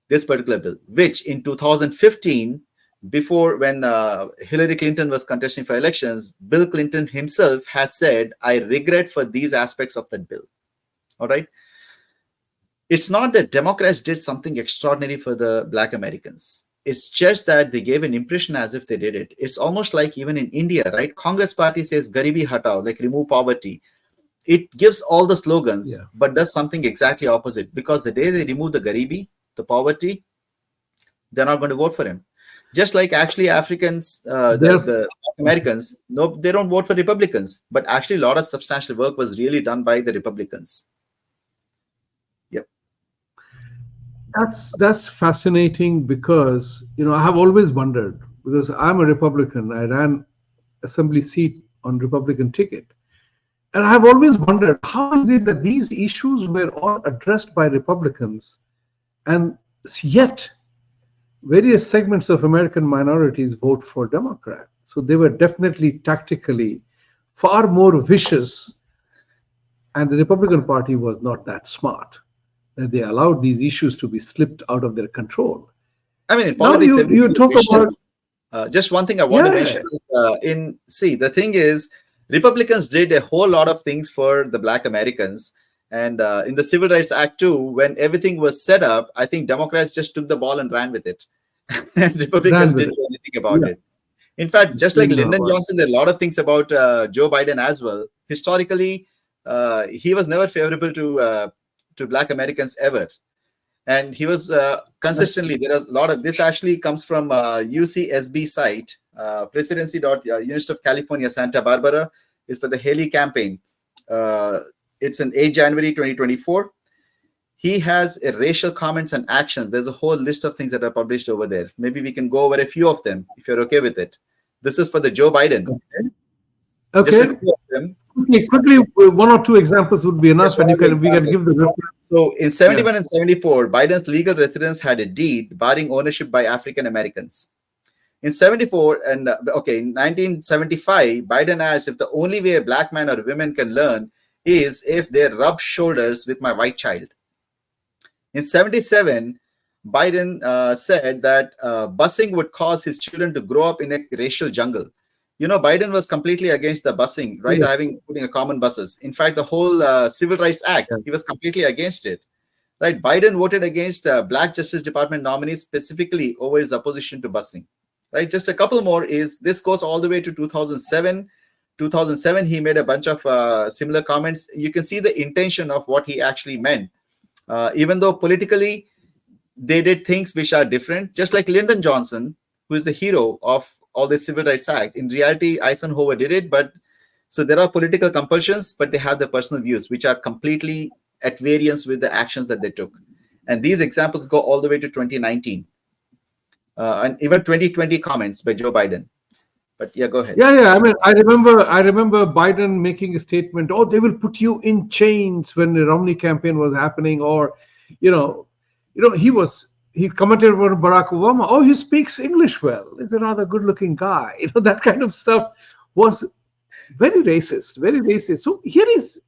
This particular bill, which in 2015, before when Hillary Clinton was contesting for elections, Bill Clinton himself has said, "I regret for these aspects of that bill." All right. It's not that Democrats did something extraordinary for the Black Americans. It's just that they gave an impression as if they did it. It's almost like even in India, right? Congress party says Garibi Hatao, like remove poverty. It gives all the slogans, but does something exactly opposite. Because the day they remove the Garibi, the poverty, they're not going to vote for him. Just like actually Africans, the Americans, no, they don't vote for Republicans. But actually a lot of substantial work was really done by the Republicans. That's fascinating because, I have always wondered, because I'm a Republican, I ran assembly seat on Republican ticket. And I have always wondered, how is it that these issues were all addressed by Republicans, and yet various segments of American minorities vote for Democrat? So they were definitely tactically far more vicious, and the Republican Party was not that smart, that they allowed these issues to be slipped out of their control. I mean, in politics, you talk about just one thing I want to mention. The thing is, Republicans did a whole lot of things for the Black Americans, and in the Civil Rights Act too, when everything was set up, I think Democrats just took the ball and ran with it, and Republicans didn't do anything about it. In fact, just like Lyndon Johnson, there are a lot of things about Joe Biden as well. Historically, he was never favorable to Black Americans ever, and he was consistently, there are a lot of this actually comes from UCSB site, presidency.University of California Santa Barbara is for the Haley campaign. It's in 8 January 2024. He has a racial comments and actions. There's a whole list of things that are published over there. Maybe we can go over a few of them if you're okay with it. This is for the Joe Biden. Okay. Just a few of them. Quickly, one or two examples would be enough, and we can give the reference. So in 71 and 74, Biden's legal residence had a deed barring ownership by African Americans. In 74 and in 1975, Biden asked if the only way a Black man or woman can learn is if they rub shoulders with my white child. In 77, Biden said that busing would cause his children to grow up in a racial jungle. Biden was completely against the busing, right? Putting a common buses. In fact, the whole Civil Rights Act, he was completely against it, right? Biden voted against Black Justice Department nominees specifically over his opposition to busing, right? Just a couple more this goes all the way to 2007. 2007, he made a bunch of similar comments. You can see the intention of what he actually meant. Even though politically, they did things which are different, just like Lyndon Johnson, who is the hero of all the Civil Rights Act. In reality, Eisenhower did it, but so there are political compulsions, but they have their personal views, which are completely at variance with the actions that they took. And these examples go all the way to 2019, and even 2020 comments by Joe Biden. But yeah, go ahead. Yeah. I mean, I remember Biden making a statement. Oh, they will put you in chains when the Romney campaign was happening, or, you know, he commented on Barack Obama. Oh, he speaks English well. He's a rather good-looking guy. That kind of stuff was very racist, very racist. So here is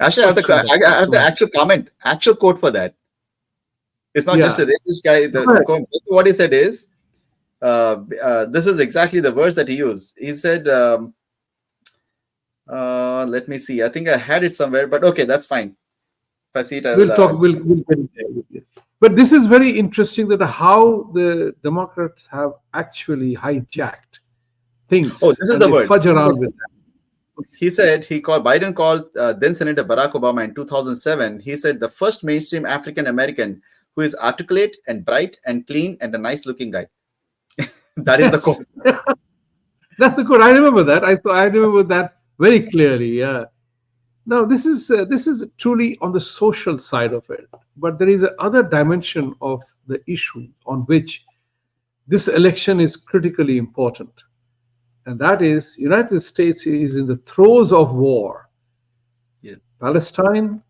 Actually, question that I comes have to the my actual comment, actual quote for that. It's not just yeah. a racist guy. The quote, what he said is, this is exactly the words that he used. He said, let me see. I think I had it somewhere, but okay, that's fine. If I see it, We'll I'll. talk. We'll get it there with you. But this is very interesting that how the Democrats have actually hijacked Oh, things this is and the they word. fudge This is the around with that. He said Biden called then Senator Barack Obama in 2007. He said the first mainstream African American who is articulate and bright and clean and a nice looking guy. That is the Yes, quote. that's the code. I remember that. I remember that very clearly. Yeah. Now this is truly on the social side of it, but there is another dimension of the issue on which this election is critically important, and that is United States is in the throes of war. Yeah. Palestine,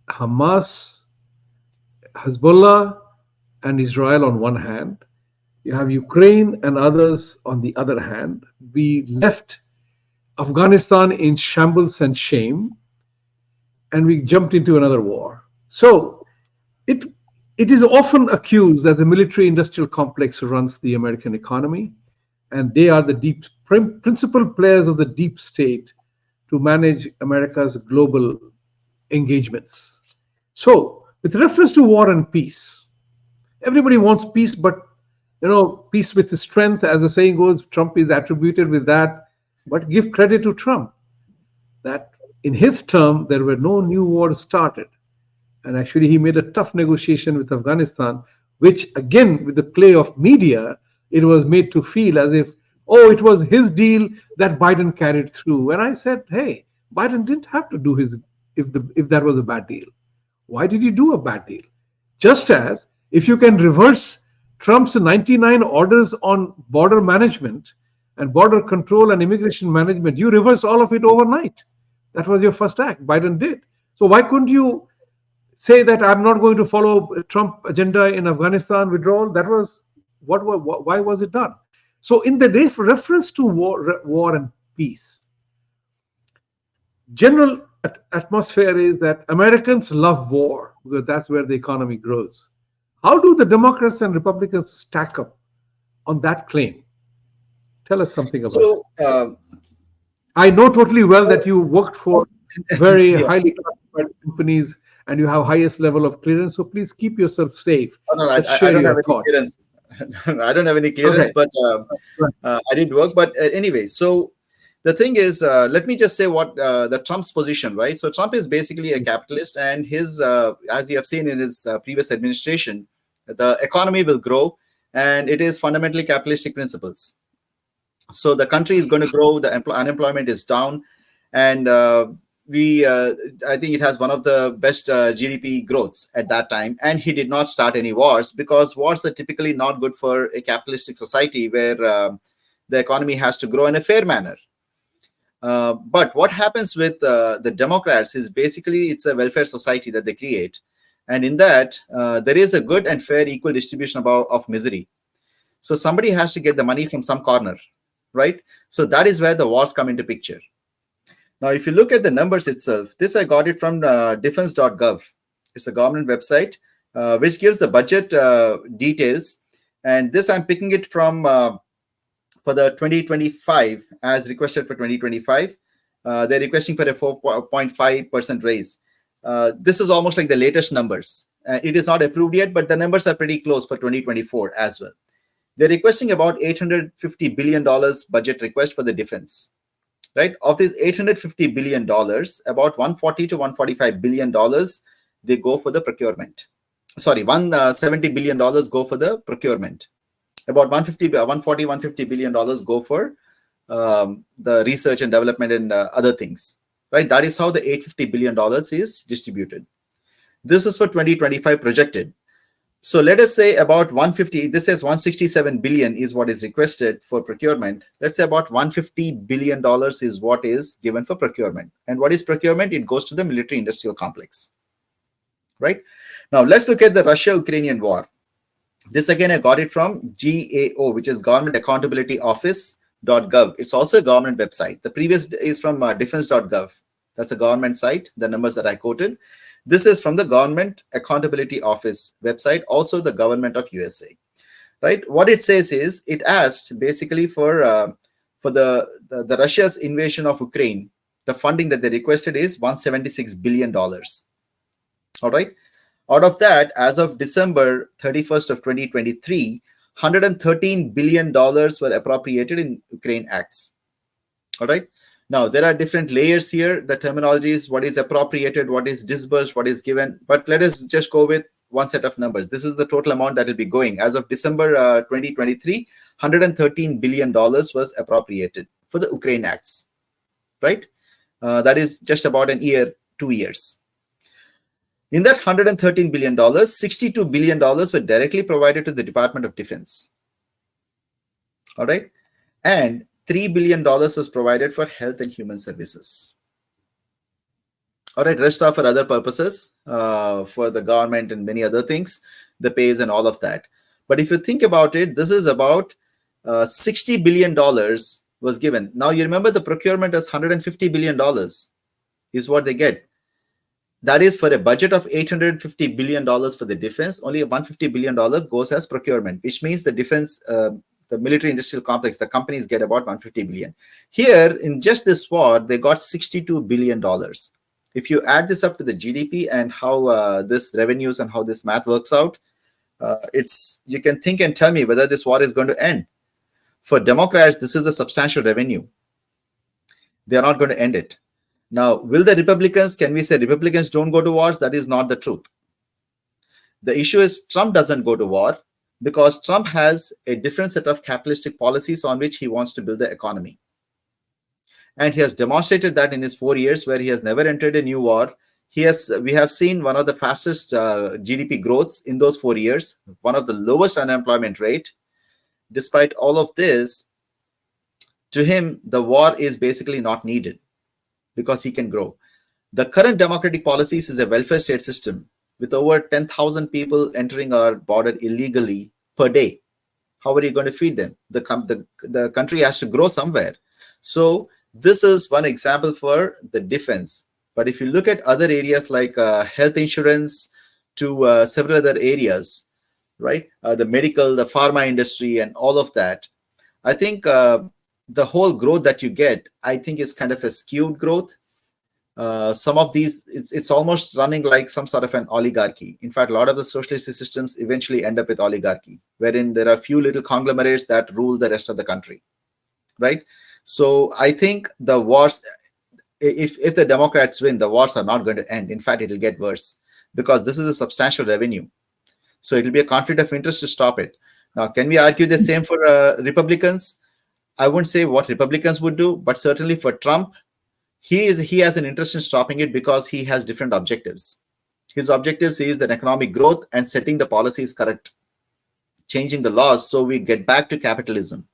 Hamas, Hezbollah, and Israel on one hand. You have Ukraine and others on the other hand. We left Afghanistan in shambles and shame, and we jumped into another war. So it it is often accused that the military industrial complex runs the American economy, and they are the principal players of the deep state to manage America's global engagements. So, with reference to war and peace, everybody wants peace, but peace with strength, as the saying goes. Trump is attributed with that, but give credit to Trump that in his term there were no new wars started, and actually he made a tough negotiation with Afghanistan, which again with the play of media, it was made to feel as if, oh, it was his deal that Biden carried through. And I said, hey, Biden didn't have to do his if that was a bad deal. Why did he do a bad deal? Just as if you can reverse Trump's 99 orders on border management and border control and immigration management, you reverse all of it overnight. That was your first act. Biden did. So why couldn't you say that I'm not going to follow Trump agenda in Afghanistan withdrawal? That was why was it done? So in the reference to war and peace, general atmosphere is that Americans love war because that's where the economy grows. How do the Democrats and Republicans stack up on that claim? Tell us something about it. So, I know totally well that you worked for very yeah. highly classified companies and you have highest level of clearance. So please keep yourself safe. Oh, no, Let's I share don't your have any thoughts. clearance. I don't have any clearance, Okay. but Right. I did work. But anyway, so the thing is, let me just say what the Trump's position, right? So Trump is basically a capitalist, and his, as you have seen in his previous administration, the economy will grow, and it is fundamentally capitalistic principles. So the country is going to grow, the unemployment is down, and we I think it has one of the best GDP growths at that time. And he did not start any wars, because wars are typically not good for a capitalistic society where the economy has to grow in a fair manner. But what happens with the Democrats is basically it's a welfare society that they create, and in that there is a good and fair equal distribution of misery. So somebody has to get the money from some corner, right? So that is where the wars come into picture. Now, if you look at the numbers itself, this I got it from defense.gov. It's a government website which gives the budget details. And this I'm picking it from for the 2025 as requested for 2025. They're requesting for a 4.5% raise. This is almost like the latest numbers. It is not approved yet, but the numbers are pretty close for 2024 as well. They're requesting about $850 billion budget request for the defense. Right? Of these $850 billion, about $140 to $145 billion, they go for the procurement sorry, $170 billion go for the procurement. About 140, $150 billion go for the research and development and other things, right? That is how the $850 billion is distributed. This is for 2025 projected. So let us say about 150, this says 167 billion is what is requested for procurement. Let's say about $150 billion is what is given for procurement. And what is procurement? It goes to the military industrial complex, right? Now let's look at the Russia-Ukrainian war. This again, I got it from GAO, which is Government Accountability Office.gov. It's also a government website. The previous is from defense.gov. That's a government site, the numbers that I quoted. This is from the Government Accountability Office website, also the government of USA, right? What it says is, it asked basically for the Russia's invasion of Ukraine, the funding that they requested is $176 billion. All right. Out of that, as of December 31st of 2023, $113 billion were appropriated in Ukraine acts. All right. Now, there are different layers here. The terminology is what is appropriated, what is disbursed, what is given. But let us just go with one set of numbers. This is the total amount that will be going. As of December 2023, $113 billion was appropriated for the Ukraine acts, right? That is just about an year, 2 years. In that $113 billion, $62 billion were directly provided to the Department of Defense. All right. And $3 billion was provided for health and human services. All right. Rest are for other purposes, for the government and many other things, the pays and all of that. But if you think about it, this is about $60 billion was given. Now, you remember the procurement is $150 billion is what they get. That is for a budget of $850 billion for the defense. Only $150 billion goes as procurement, which means the defense, the military industrial complex, the companies get about $150 billion. Here, in just this war, they got $62 billion. If you add this up to the GDP and how this revenues and how this math works out, you can think and tell me whether this war is going to end. For Democrats, this is a substantial revenue. They are not going to end it. Now, will the Republicans, can we say Republicans don't go to wars? That is not the truth. The issue is Trump doesn't go to war because Trump has a different set of capitalistic policies on which he wants to build the economy. And he has demonstrated that in his 4 years where he has never entered a new war. We have seen one of the fastest GDP growths in those 4 years, one of the lowest unemployment rate. Despite all of this, to him, the war is basically not needed, because he can grow. The current democratic policies is a welfare state system with over 10,000 people entering our border illegally per day. How are you going to feed them? The country has to grow somewhere. So this is one example for the defense. But if you look at other areas like health insurance to several other areas, right? The medical, the pharma industry and all of that, I think the whole growth that you get, I think, is kind of a skewed growth. Some of these, it's almost running like some sort of an oligarchy. In fact, a lot of the socialist systems eventually end up with oligarchy, wherein there are a few little conglomerates that rule the rest of the country, right? So I think the wars, if the Democrats win, the wars are not going to end. In fact, it will get worse because this is a substantial revenue. So it will be a conflict of interest to stop it. Now, can we argue the same for Republicans? I wouldn't say what Republicans would do, but certainly for Trump, he has an interest in stopping it because he has different objectives. His objectives is that economic growth and setting the policies correct, changing the laws so we get back to capitalism.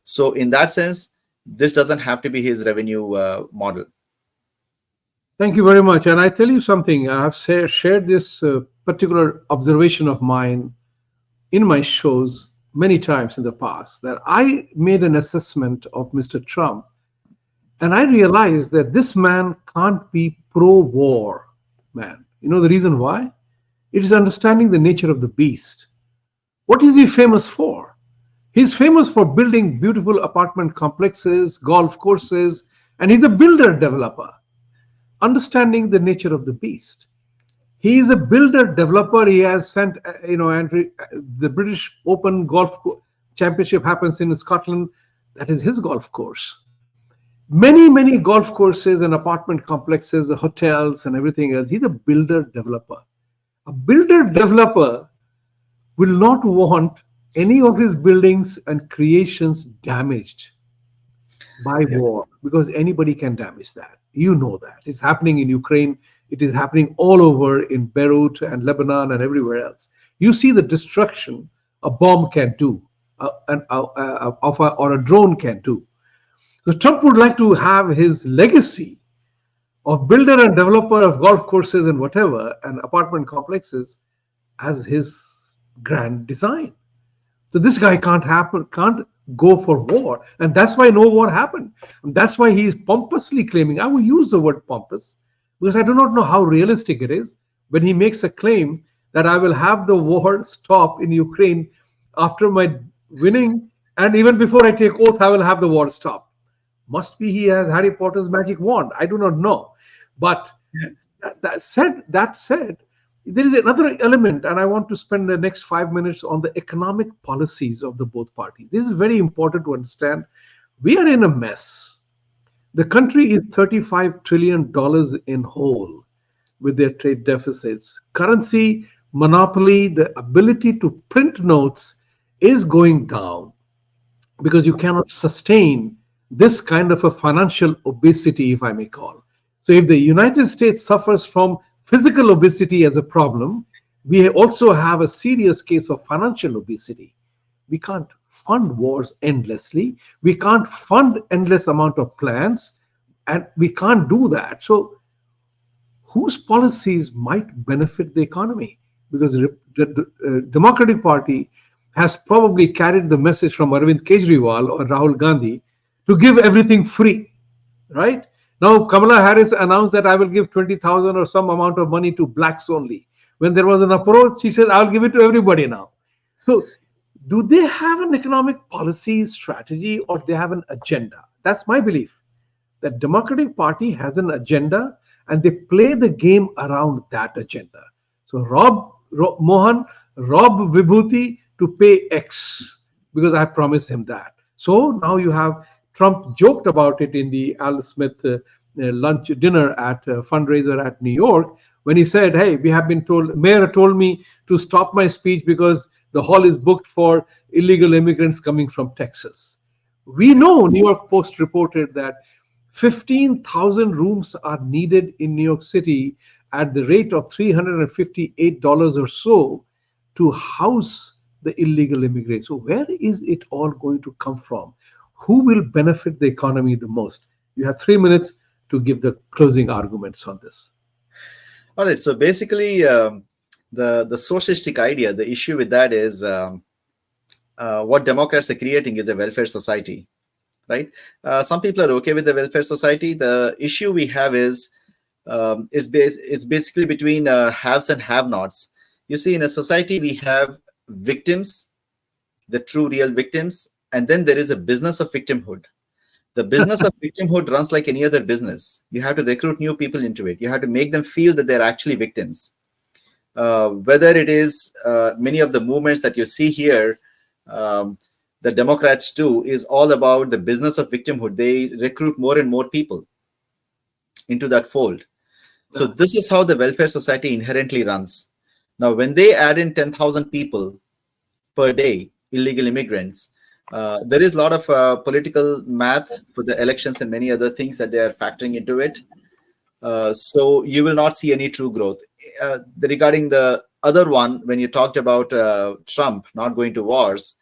So in that sense, this doesn't have to be his revenue model. Thank you very much. And I tell you something, I have shared this particular observation of mine in my shows many times in the past, that I made an assessment of Mr. Trump, and I realized that this man can't be pro-war man. You know the reason why? It is understanding the nature of the beast. What is he famous for? He's famous for building beautiful apartment complexes, golf courses, and he's a builder developer. Understanding the nature of the beast. He is a builder developer. He has sent, the British Open Golf Championship happens in Scotland. That is his golf course. Many, many golf courses and apartment complexes, hotels and everything else. He's a builder developer. A builder developer will not want any of his buildings and creations damaged by Yes. war, because anybody can damage that. You know that. It's happening in Ukraine. It is happening all over in Beirut and Lebanon and everywhere else. You see the destruction a bomb can do, or a drone can do. So Trump would like to have his legacy of builder and developer of golf courses and whatever and apartment complexes as his grand design. So this guy can't go for war, and that's why no war happened. And that's why he is pompously claiming. I will use the word pompous because I do not know how realistic it is when he makes a claim that I will have the war stop in Ukraine after my winning, and even before I take oath, I will have the war stop. Must be he has Harry Potter's magic wand. I do not know, but that said, there is another element, and I want to spend the next 5 minutes on the economic policies of the both parties. This is very important to understand. We are in a mess. The country is $35 trillion in hole with their trade deficits. Currency monopoly, the ability to print notes is going down because you cannot sustain this kind of a financial obesity, if I may call. So, if the United States suffers from physical obesity as a problem, we also have a serious case of financial obesity. We can't fund wars endlessly. We can't fund endless amount of plans, and we can't do that. So, whose policies might benefit the economy? Because the Democratic Party has probably carried the message from Arvind Kejriwal or Rahul Gandhi to give everything free, right? Now, Kamala Harris announced that I will give 20,000 or some amount of money to blacks only. When there was an approach, she said, I'll give it to everybody now. So, do they have an economic policy strategy or they have an agenda? That's my belief. The Democratic Party has an agenda and they play the game around that agenda. So Mohan, rob Vibhuti to pay X because I promised him that. So now you have Trump joked about it in the Al Smith lunch dinner at fundraiser at New York when he said, "Hey, we have been told. Mayor told me to stop my speech because the hall is booked for illegal immigrants coming from Texas." We know New York Post reported that 15,000 rooms are needed in New York City at the rate of $358 or so to house the illegal immigrants. So, where is it all going to come from? Who will benefit the economy the most? You have 3 minutes to give the closing arguments on this. All right. So basically, the socialistic idea, the issue with that is what Democrats are creating is a welfare society, right? Some people are okay with the welfare society. The issue we have is it's basically between haves and have-nots. You see, in a society, we have victims, the true real victims, and then there is a business of victimhood. The business of victimhood runs like any other business. You have to recruit new people into it. You have to make them feel that they're actually victims. Whether it is many of the movements that you see here, the Democrats do, is all about the business of victimhood. They recruit more and more people into that fold. So this is how the welfare society inherently runs. Now, when they add in 10,000 people per day, illegal immigrants, there is a lot of political math for the elections and many other things that they are factoring into it. So you will not see any true growth. Regarding the other one, when you talked about Trump not going to wars,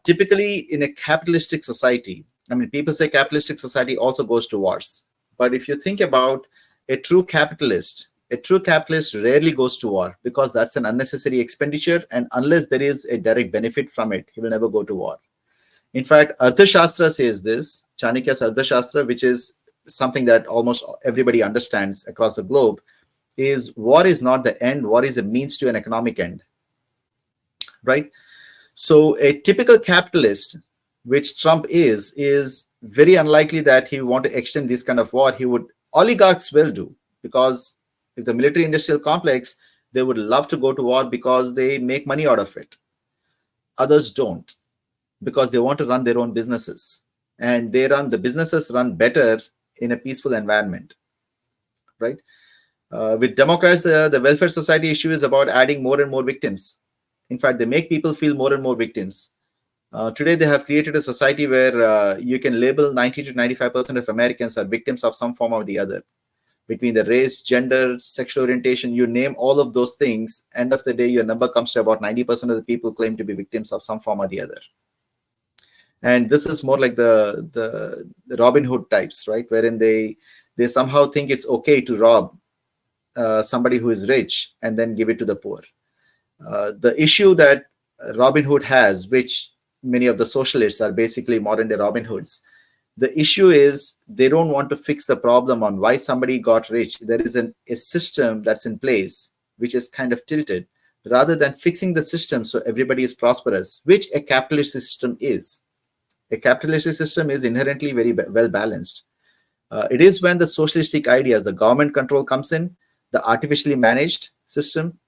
typically in a capitalistic society, I mean, people say capitalistic society also goes to wars. But if you think about a true capitalist rarely goes to war because that's an unnecessary expenditure. And unless there is a direct benefit from it, he will never go to war. In fact, Arthashastra says this, Chanakya's Arthashastra, which is something that almost everybody understands across the globe, is war is not the end, war is a means to an economic end, right? So a typical capitalist, which Trump is very unlikely that he would want to extend this kind of war. Oligarchs will do, because if the military industrial complex, they would love to go to war because they make money out of it. Others don't, because they want to run their own businesses, and the businesses run better in a peaceful environment, right? With Democrats, the welfare society issue is about adding more and more victims. In fact, they make people feel more and more victims. Today, they have created a society where you can label 90 to 95% of Americans are victims of some form or the other. Between the race, gender, sexual orientation, you name all of those things, end of the day, your number comes to about 90% of the people claim to be victims of some form or the other. And this is more like the Robin Hood types, right? Wherein they somehow think it's okay to rob somebody who is rich and then give it to the poor. The issue that Robin Hood has, which many of the socialists are basically modern day Robin Hoods, the issue is they don't want to fix the problem on why somebody got rich. There is a system that's in place which is kind of tilted, rather than fixing the system so everybody is prosperous, which a capitalist system is. A capitalist system is inherently very well balanced. It is when the socialistic ideas, the government control comes in, the artificially managed system,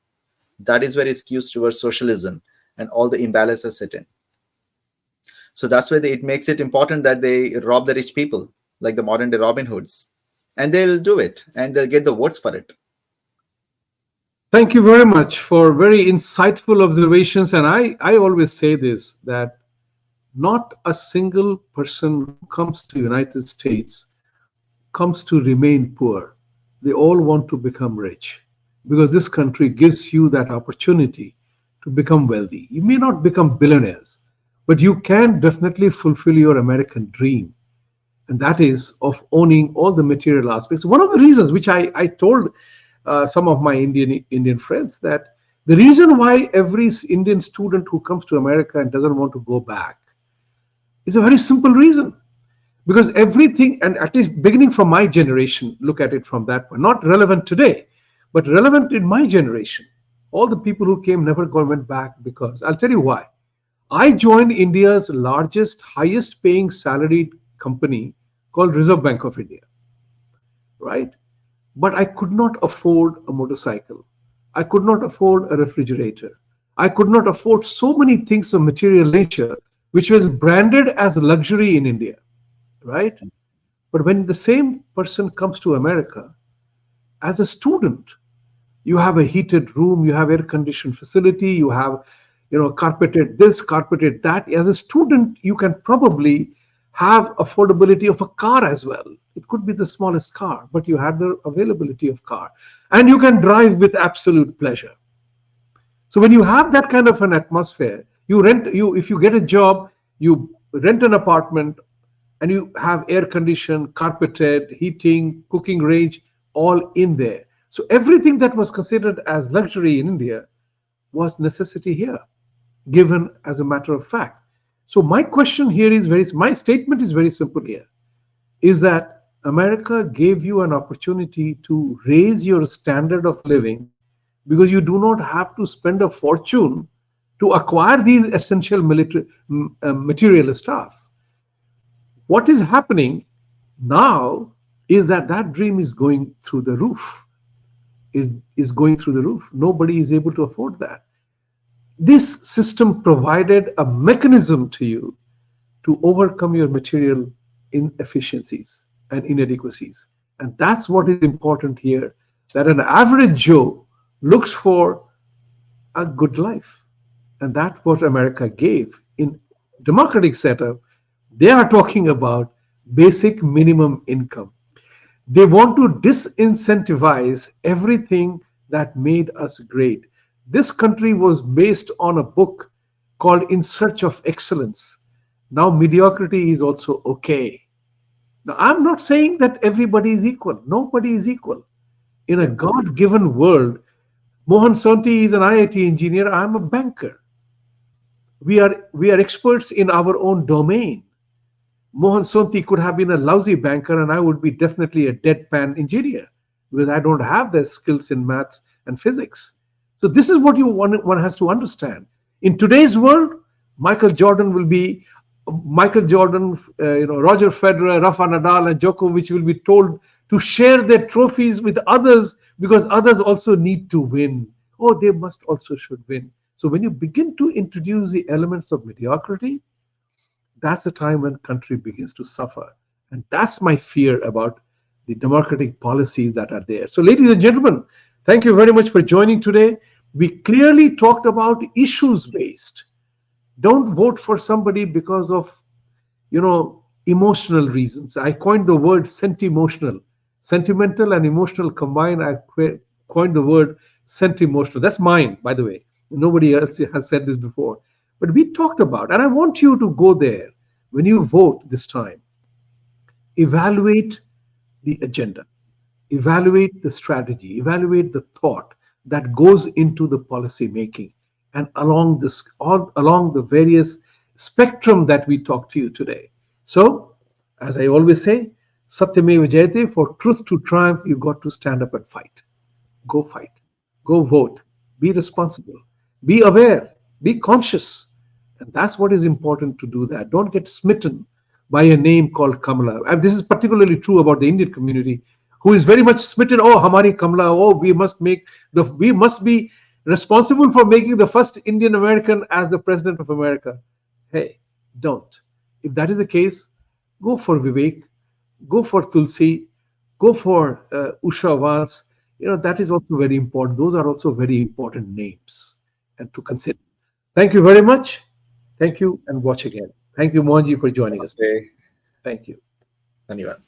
that is where it skews towards socialism and all the imbalances set in. So that's why it makes it important that they rob the rich people, like the modern day Robin Hoods. And they'll do it, and they'll get the votes for it. Thank you very much for very insightful observations. And I always say this, that not a single person who comes to United States comes to remain poor. They all want to become rich, because this country gives you that opportunity to become wealthy. You may not become billionaires, but you can definitely fulfill your American dream. And that is of owning all the material aspects. One of the reasons which I told some of my Indian friends, that the reason why every Indian student who comes to America and doesn't want to go back is a very simple reason. Because everything, and at least beginning from my generation, look at it from that point, not relevant today, but relevant in my generation. All the people who came never went back, because I'll tell you why. I joined India's largest, highest paying salaried company called Reserve Bank of India, right? But I could not afford a motorcycle. I could not afford a refrigerator. I could not afford so many things of material nature, which was branded as luxury in India, right? But when the same person comes to America as a student, you have a heated room, you have air conditioned facility, you have, carpeted this, carpeted that. As a student, you can probably have affordability of a car as well. It could be the smallest car, but you have the availability of car, and you can drive with absolute pleasure. So when you have that kind of an atmosphere, if you get a job, you rent an apartment, and you have air conditioned, carpeted, heating, cooking range, all in there. So everything that was considered as luxury in India was necessity here, given as a matter of fact. So my question here is my statement is very simple here, is that America gave you an opportunity to raise your standard of living, because you do not have to spend a fortune to acquire these essential material stuff. What is happening now is that dream is going through the roof, is going through the roof. Nobody is able to afford that. This system provided a mechanism to you to overcome your material inefficiencies and inadequacies. And that's what is important here, that an average Joe looks for a good life. And that's what America gave. In democratic setup, they are talking about basic minimum income. They want to disincentivize everything that made us great. This country was based on a book called In Search of Excellence. Now mediocrity is also okay. Now, I'm not saying that everybody is equal. Nobody is equal. In a God-given world, Mohan Sonti is an IIT engineer. I'm a banker. We are experts in our own domain. Mohan Sonti could have been a lousy banker, and I would be definitely a deadpan engineer, because I don't have the skills in maths and physics. So this is what one has to understand. In today's world, Michael Jordan, Roger Federer, Rafa Nadal, and Djokovic will be told to share their trophies with others, because others also need to win. Oh, they must also should win. So when you begin to introduce the elements of mediocrity, that's the time when country begins to suffer. And that's my fear about the the democratic policies that are there. So, ladies and gentlemen, thank you very much for joining today. We clearly talked about issues based. Don't vote for somebody because of, emotional reasons. I coined the word sentimotional. Sentimental and emotional combined, I coined the word sentimotional. That's mine, by the way. Nobody else has said this before. But we talked about, and I want you to go there when you vote this time. Evaluate the agenda, evaluate the strategy, evaluate the thought that goes into the policy making, and along this, all along the various spectrum that we talked to you today. So, as I always say, Satyameva Jayate, for truth to triumph, you've got to stand up and fight. Go fight. Go vote. Be responsible. Be aware. Be conscious. And that's what is important to do that. Don't get smitten by a name called Kamala. And this is particularly true about the Indian community, who is very much smitten. Oh, Hamari Kamala. Oh, we must be responsible for making the first Indian American as the president of America. Hey, don't. If that is the case, go for Vivek, go for Tulsi, go for Usha Vance. That is also very important. Those are also very important names and to consider. Thank you very much. Thank you, and watch again. Thank you, Mohanji, for joining us. Namaste. Thank you. Dhanyavad.